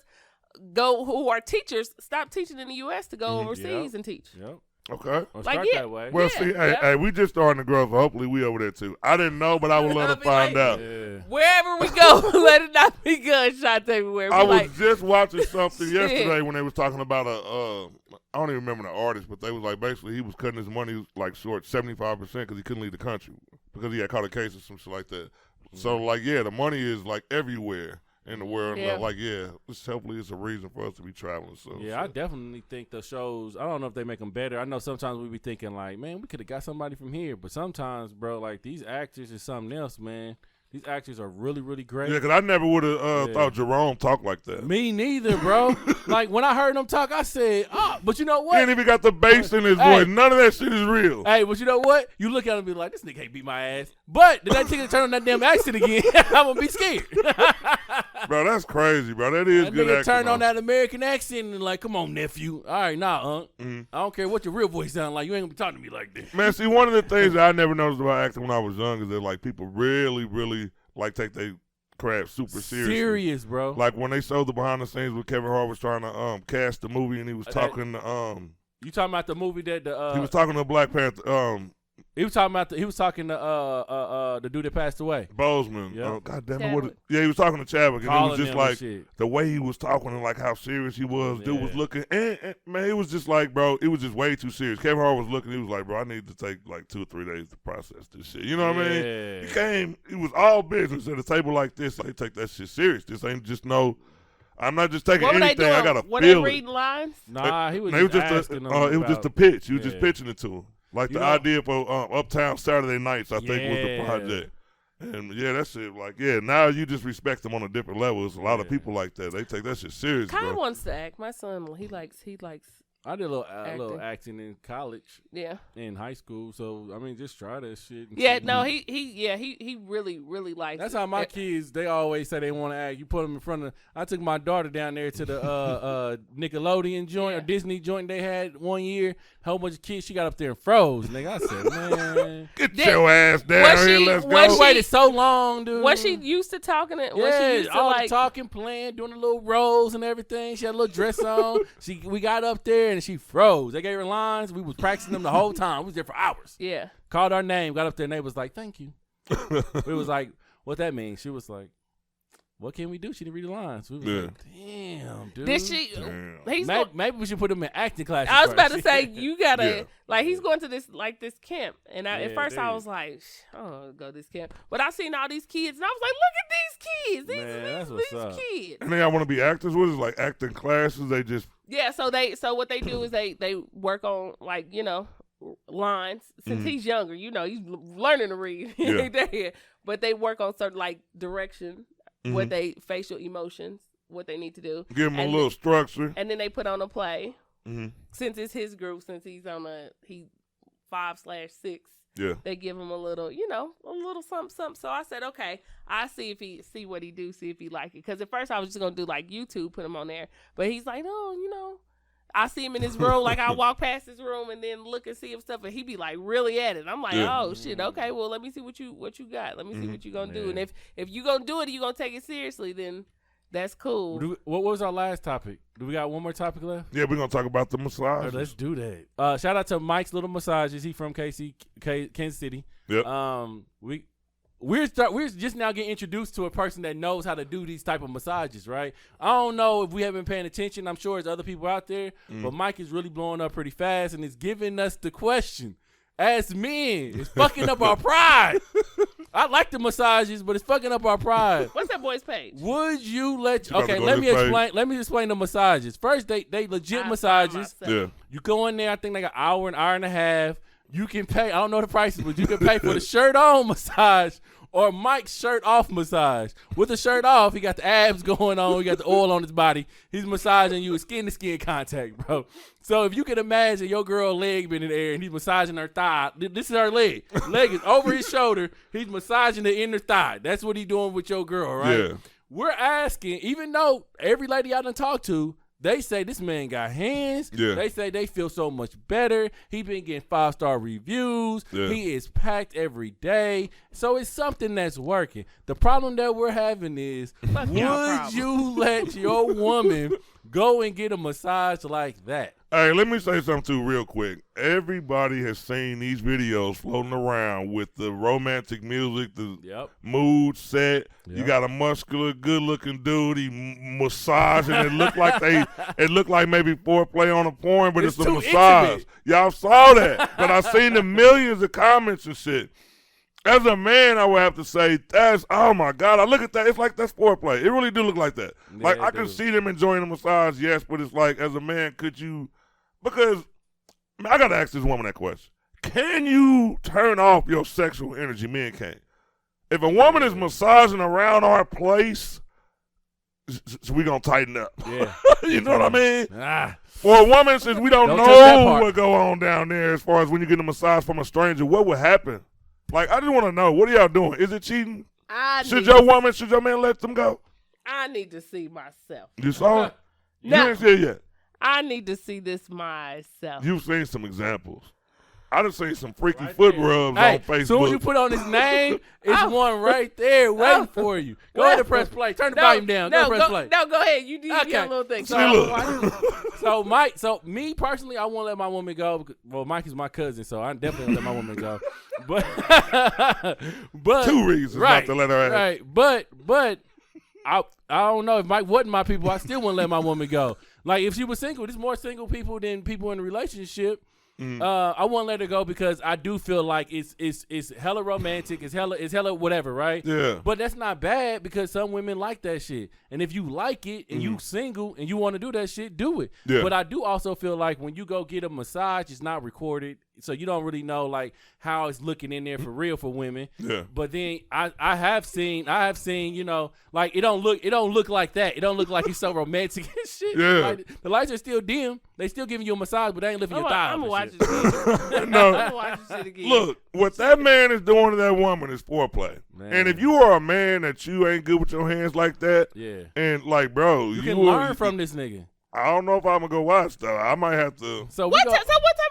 who are teachers stop teaching in the U.S. to go overseas and teach. Yep. Okay. That way. Well, see, hey, we just starting to grow, so hopefully we over there too. I didn't know, but I would love to find out. Yeah. Wherever we go, let it not be gunshots everywhere. I was just watching something yesterday when they was talking about I don't even remember the artist, but they was like basically he was cutting his money like short 75% because he couldn't leave the country because he had caught a case or some shit like that. So like the money is like everywhere in the world. Yeah. Like, hopefully it's a reason for us to be traveling. So I definitely think the shows, I don't know if they make them better. I know sometimes we be thinking like, man, we could have got somebody from here. But sometimes, bro, like these actors is something else, man. These actors are really, really great. Yeah, because I never would have thought Jerome talked like that. Me neither, bro. Like, when I heard him talk, I said, but you know what? He ain't even got the bass in his voice. None of that shit is real. Hey, but you know what? You look at him and be like, this nigga can't beat my ass. But if that nigga turn on that damn accent again, I'm going to be scared. Bro, that's crazy, bro. That is good acting. Turn on that American accent and like, come on, nephew. All right, nah, I don't care what your real voice sound like. You ain't going to be talking to me like this. Man, see, one of the things that I never noticed about acting when I was young is that, like, people really, really, like, take their craft super seriously. Serious, bro. Like, when they showed the behind the scenes when Kevin Hart was trying to cast the movie and he was talking to you talking about the movie that he was talking to Black Panther he was talking to the dude that passed away. Bozeman. Yep. God damn it. He was talking to Chadwick and it was just like the way he was talking and like how serious he was. Dude was looking and man, it was just like, bro, it was just way too serious. Kevin Hart was looking, he was like, bro, I need to take like 2 or 3 days to process this shit. You know what I mean? He came, it was all business at a table like this. They take that shit serious. This ain't just I'm not just taking anything. I gotta feel it. Were they reading lines? Nah, he was just it was just a pitch. He was just pitching it to him. Like the idea for Uptown Saturday Nights, I think was the project. And that shit, like, now you just respect them on a different level. It's a lot of people like that. They take that shit serious. Kyle wants to act. My son, he likes. I did a little acting in college. Yeah. In high school. So, I mean, just try that shit. Yeah, no, he really, really likes That's how my kids, they always say they want to act. You put them in front of, I took my daughter down there to the Nickelodeon joint or Disney joint they had one year. A whole bunch of kids, she got up there and froze. Nigga, I said, man. Get your ass down here, let's go. She waited so long, dude. Was she used to talking? The talking, playing, doing the little rolls and everything. She had a little dress on. We got up there and she froze. They gave her lines. We was practicing them the whole time. We was there for hours. Yeah. Called our name, got up there, and they was like, thank you. We was like, what that means? She was like, what can we do? She didn't read the lines. We was like, damn, dude. Did she? Maybe we should put him in acting classes. I was about to say, you gotta, like, he's going to this camp. And at first I was like, I don't want to go to this camp. But I seen all these kids, and I was like, look at these kids. These kids. And they all want to be actors? What is it, like acting classes? They just. Yeah, so what they do is they work on, like, lines. Since he's younger, he's learning to read. But they work on certain, like, direction. What they facial emotions, what they need to do. Give them a little structure. And then they put on a play. Since it's his group, since he's on he 5/6. Yeah. They give him a little, a little something. So I said, okay, I see what he do, see if he like it. Because at first I was just gonna do like YouTube, put him on there. But he's like, no, I see him in his room, like I walk past his room and then look and see him stuff, and he be like really at it. I'm like, oh shit, okay, well let me see what you got. Let me see what you gonna do. And if you gonna do it, and you gonna take it seriously, then that's cool. What was our last topic? Do we got one more topic left? Yeah, we're gonna talk about the massage. Let's do that. Shout out to Mike's Little Massages. He from Kansas City. Yep. We're just now getting introduced to a person that knows how to do these type of massages, right? I don't know if we haven't been paying attention. I'm sure there's other people out there, but Mike is really blowing up pretty fast and is giving us the question. As men, it's fucking up our pride. I like the massages, but it's fucking up our pride. What's that boy's page? Would you let me explain the massages. First, they legit massages. Yeah. You go in there, I think like an hour and a half. You can pay, I don't know the prices, but you can pay for the shirt on massage or Mike's shirt off massage. With the shirt off, he got the abs going on, he got the oil on his body. He's massaging you with skin to skin contact, bro. So if you can imagine your girl leg being in the air and he's massaging her thigh, this is her leg. Leg is over his shoulder. He's massaging the inner thigh. That's what he's doing with your girl, right? Yeah. We're asking, even though every lady I done talked to, they say this man got hands. Yeah. They say they feel so much better. He been getting 5-star reviews. Yeah. He is packed every day. So it's something that's working. The problem that we're having is, would you let your woman go and get a massage like that? Hey, let me say something too real quick. Everybody has seen these videos floating around with the romantic music, the mood set. Yep. You got a muscular, good-looking dude. He massaging. It looked like maybe foreplay on a porn, but it's a massage. Intimate. Y'all saw that. But I seen the millions of comments and shit. As a man, I would have to say, oh my God, I look at that, it's like that's foreplay. It really do look like that. Yeah, like I can see them enjoying the massage, yes, but it's like, as a man, could you, because I got to ask this woman that question. Can you turn off your sexual energy? Men can't. If a woman is massaging around our place, so we gonna tighten up. Yeah. You know what I mean? Ah. Or a woman says we don't know what go on down there as far as when you get a massage from a stranger, what would happen? Like, I just want to know, what are y'all doing? Is it cheating? Should your man let them go? I need to see myself. You saw it? No. You ain't see it yet. I need to see this myself. You've seen some examples. I done seen some freaky foot rubs on Facebook. As soon as you put on his name, it's one right there waiting for you. Go ahead and press play. Turn the volume down. Go press play. No, go ahead. You do your little thing. So me personally, I won't let my woman go. Well, Mike is my cousin, so I definitely let my woman go. But 2 reasons not to let her out. Right, but I don't know, if Mike wasn't my people, I still wouldn't let my woman go. Like, if she was single, there's more single people than people in a relationship. I won't let her go because I do feel like it's hella romantic, it's hella whatever, right? Yeah. But that's not bad because some women like that shit. And if you like it and you single and you want to do that shit, do it. Yeah. But I do also feel like when you go get a massage, it's not recorded, so you don't really know like how it's looking in there for real for women. Yeah. But then I have seen, you know, like it don't look like that. It don't look like it's so romantic and shit. Yeah. Like, the lights are still dim. They still giving you a massage, but they ain't lifting your thighs. I'm gonna watch it again. No. I'm gonna watch this shit again. Look, what that man is doing to that woman is foreplay. Man. And if you are a man that you ain't good with your hands like that, and like, bro, you can learn from this nigga. I don't know if I'm gonna go watch though. I might have to. So what type of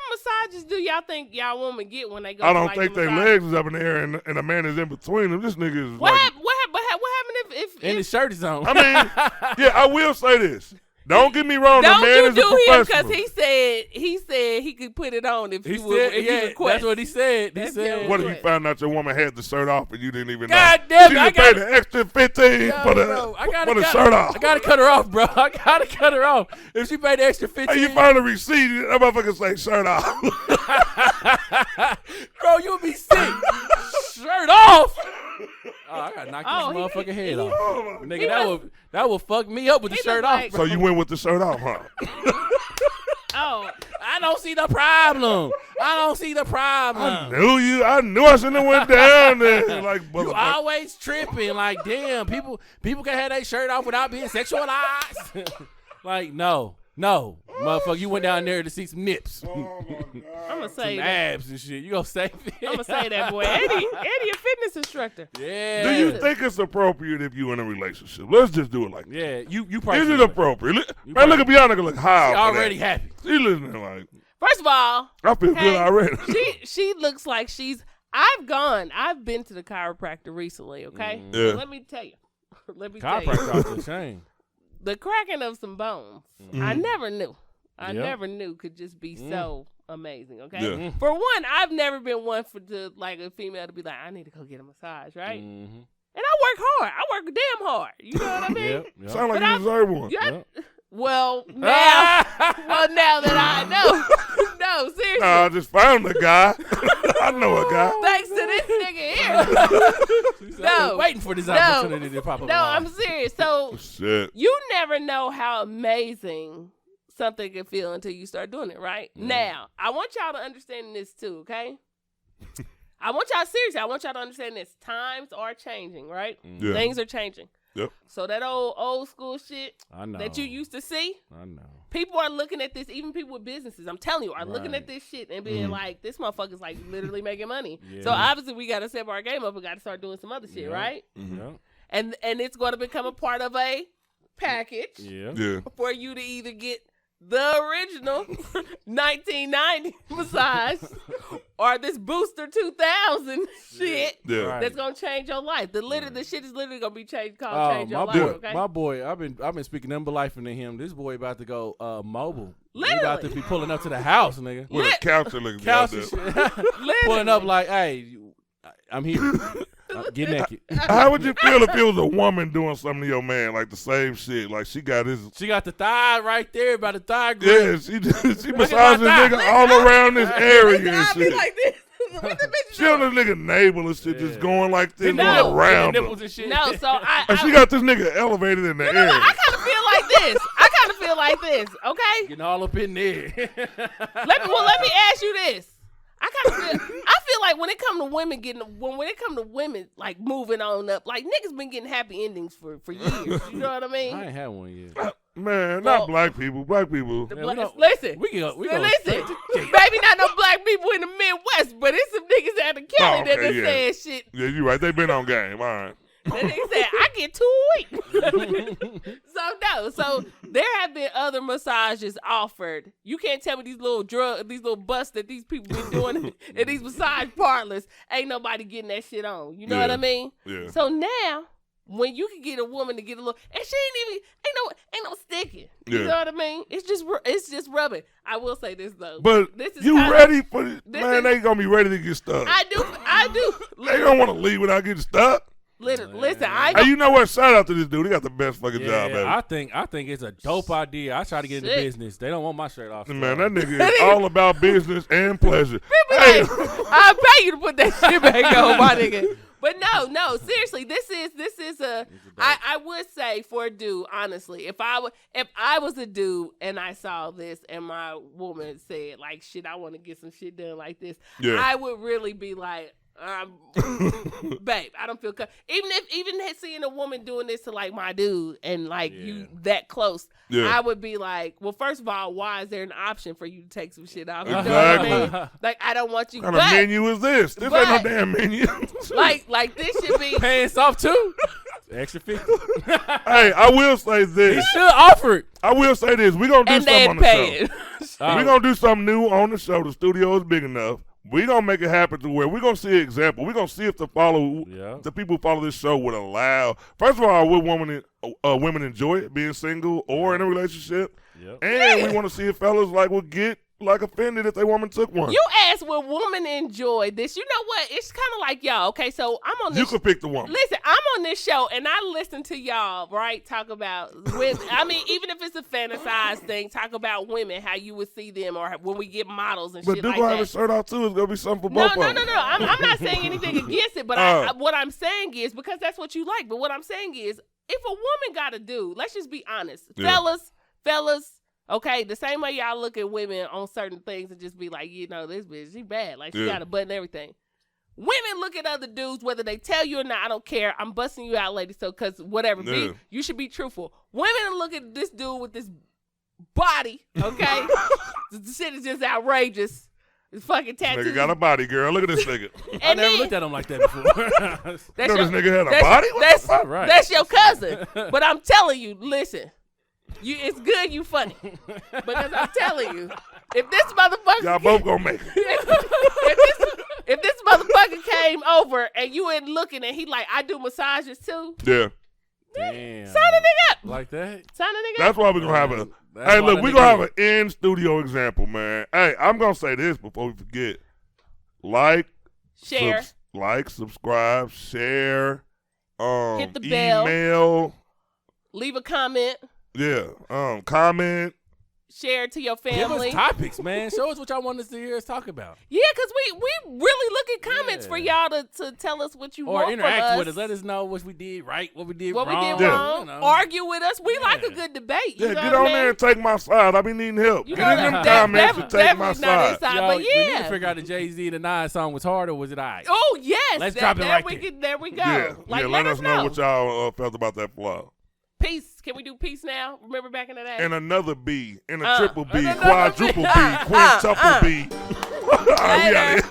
massages do y'all think y'all women get when they go? I don't think their legs is up in the air and a man is in between them. This nigga is what like. happened if his shirt is on? I mean, yeah, I will say this. Don't get me wrong. Don't the man you is do a professional. him because he said he could put it on if you request. That's what he said. He said. What if you found out your woman had the shirt off and you didn't even know? God damn it! She just paid the extra 15 for the shirt off. I gotta cut her off, bro. I gotta cut her off. If she paid the extra 15, hey, you find a receipt, that motherfucker say shirt off. Bro, you'll be sick. Shirt off. Oh, I gotta knock this motherfucking head off. Nigga, that would fuck me up with the shirt off. So you went with the shirt off, huh? I don't see the problem. I knew I shouldn't have went down there. Like, you always tripping. Like, damn, people can have their shirt off without being sexualized. Like, no, motherfucker, you went down there to see some nips. Oh my God. I'm gonna say some abs and shit. You gonna say it? I'm gonna say that, boy. Eddie, a fitness instructor. Yeah. Do you think it's appropriate if you in a relationship? Let's just do it like that. Yeah, you probably. Is it appropriate? Man, look at Bianca, look high. She already happy. She listening like. First of all, I feel good already. she looks like she's. I've been to the chiropractor recently. Okay, yeah. So let me tell you. Chiropractor is a shame. The cracking of some bones. I never knew. Never knew could just be so amazing. Okay. Yeah. For one, I've never been one like a female to be like, I need to go get a massage, right? Mm-hmm. And I work hard. I work damn hard. You know what I mean? Yep. Sound like you deserve one. Well, now that I know. No, seriously. No, I just found a guy. I know a guy. Thanks to this nigga here. No. Waiting for this opportunity to pop up. No, I'm serious. So shit. You never know how amazing something can feel until you start doing it, right? Now, I want y'all to understand this too, okay? I want y'all to understand this. Times are changing, right? Yeah. Things are changing. Yep. So that old school shit I know. that you used to see, I know. People are looking at this, even people with businesses, I'm telling you, are looking at this shit and being like, this motherfucker's like literally making money. Yeah. So obviously we got to step our game up and got to start doing some other shit, right? Mm-hmm. And it's going to become a part of a package yeah. for you to either get the original 1990 massage or this booster 2000 shit that's gonna change your life. The shit is literally gonna be change your life. Okay? My boy, I've been speaking number life into him. This boy about to go mobile. Literally. He about to be pulling up to the house, nigga. With a couch and pulling up like, hey, I'm here. Get naked. How would you feel if it was a woman doing something to your man, like the same shit? Like she got the thigh right there by the thigh grip. Yeah, she massaging nigga all around this area and shit. Like this. She on this nigga navel and shit, just going like this around him. No, so and she got this nigga elevated in the air. I kind of feel like this. Okay, getting all up in there. let me ask you this. I feel like when it come to women like moving on up, like niggas been getting happy endings for years. You know what I mean? I ain't had one yet. Man, not black people. Black people. Listen, we go listen. Maybe not no black people in the Midwest, but it's some niggas out of Cali that done said shit. Yeah, you right. They been on game. All right. That nigga said, I get 2 a week. So there have been other massages offered. You can't tell me these little busts that these people be doing in these massage parlors, ain't nobody getting that shit on. You know what I mean? Yeah. So now, when you can get a woman to get a little, and she ain't no sticking. You know what I mean? It's just rubbing. I will say this though. But this is you ready for this? Man, they gonna be ready to get stuck. I do. They don't want to leave without getting stuck. Listen, hey, you know what? Shout out to this dude. He got the best fucking job ever. I think it's a dope idea. I try to get into business. They don't want my shirt off. Man, that nigga is all about business and pleasure. Hey. I'll pay you to put that shit back on, my nigga. But no, seriously, this is I would say for a dude, honestly, if I was a dude and I saw this and my woman said like, shit, I want to get some shit done like this, I would really be like, babe, I don't feel even seeing a woman doing this to like my dude and like you that close, I would be like, well, first of all, why is there an option for you to take some shit off? You know what I mean? Like, I don't want you. What kind of menu is this? This ain't no damn menu. like this should be pants off too. Extra 50. Hey, I will say this. He should offer it. I will say this. We're gonna do something on the show. We're gonna do something new on the show. The studio is big enough. We're going to make it happen to where we're going to see an example. We're going to see if the people who follow this show would allow. First of all, would women enjoy it, being single or in a relationship? Yep. And we want to see if fellas would get offended if their woman took one. You asked, will women enjoy this? You know what? It's kind of like y'all. Okay, so I'm on this. You could pick the woman. Listen, I'm on this show and I listen to y'all, right? Talk about women. I mean, even if it's a fantasized thing, talk about women, how you would see them, or when we get models and shit like that. But do have a shirt out too. It's gonna be something for both of them. No. I'm not saying anything against it, but what I'm saying is, because that's what you like. But what I'm saying is, if a woman got a dude, let's just be honest, fellas. Okay, the same way y'all look at women on certain things and just be like, you know, this bitch, she bad. Like, she got a butt and everything. Women look at other dudes, whether they tell you or not, I don't care. I'm busting you out, lady, so, because whatever. You should be truthful. Women look at this dude with this body, okay? The shit is just outrageous. It's fucking tattoos. Nigga got a body, girl. Look at this nigga. I never looked at him like that before. This nigga had a body? That's your cousin. But I'm telling you, listen. It's good you funny. Because I'm telling you, if this motherfucker... Y'all both gonna make it. If this motherfucker came over and you ain't looking and he like, I do massages too. Yeah. Damn. Sign a nigga up. Like that? Sign a nigga up. That's why we're gonna have a... Hey, look, we're gonna have an in-studio example, man. Hey, I'm gonna say this before we forget. Share. Subscribe, share. Hit the bell. Email. Leave a comment. Yeah. Comment. Share it to your family. Give us topics, man. Show us what y'all want us to hear us talk about. Yeah, because we really look at comments for y'all to tell us what you want from us. Or interact with us. Let us know what we did right, what we did wrong. You know. Argue with us. We like a good debate. You know get on there and take my side. I be needing help. You get in them comments and take my side. But we need to figure out the Jay-Z and the Nas song was hard or was it all right? Oh, yes. Let's drop it right there. There we go. Yeah, let us know what y'all felt about that flaw. Peace. Can we do peace now? Remember back in the day? And another B. And a triple B. Quadruple B. Quintuple B. All right, we out here.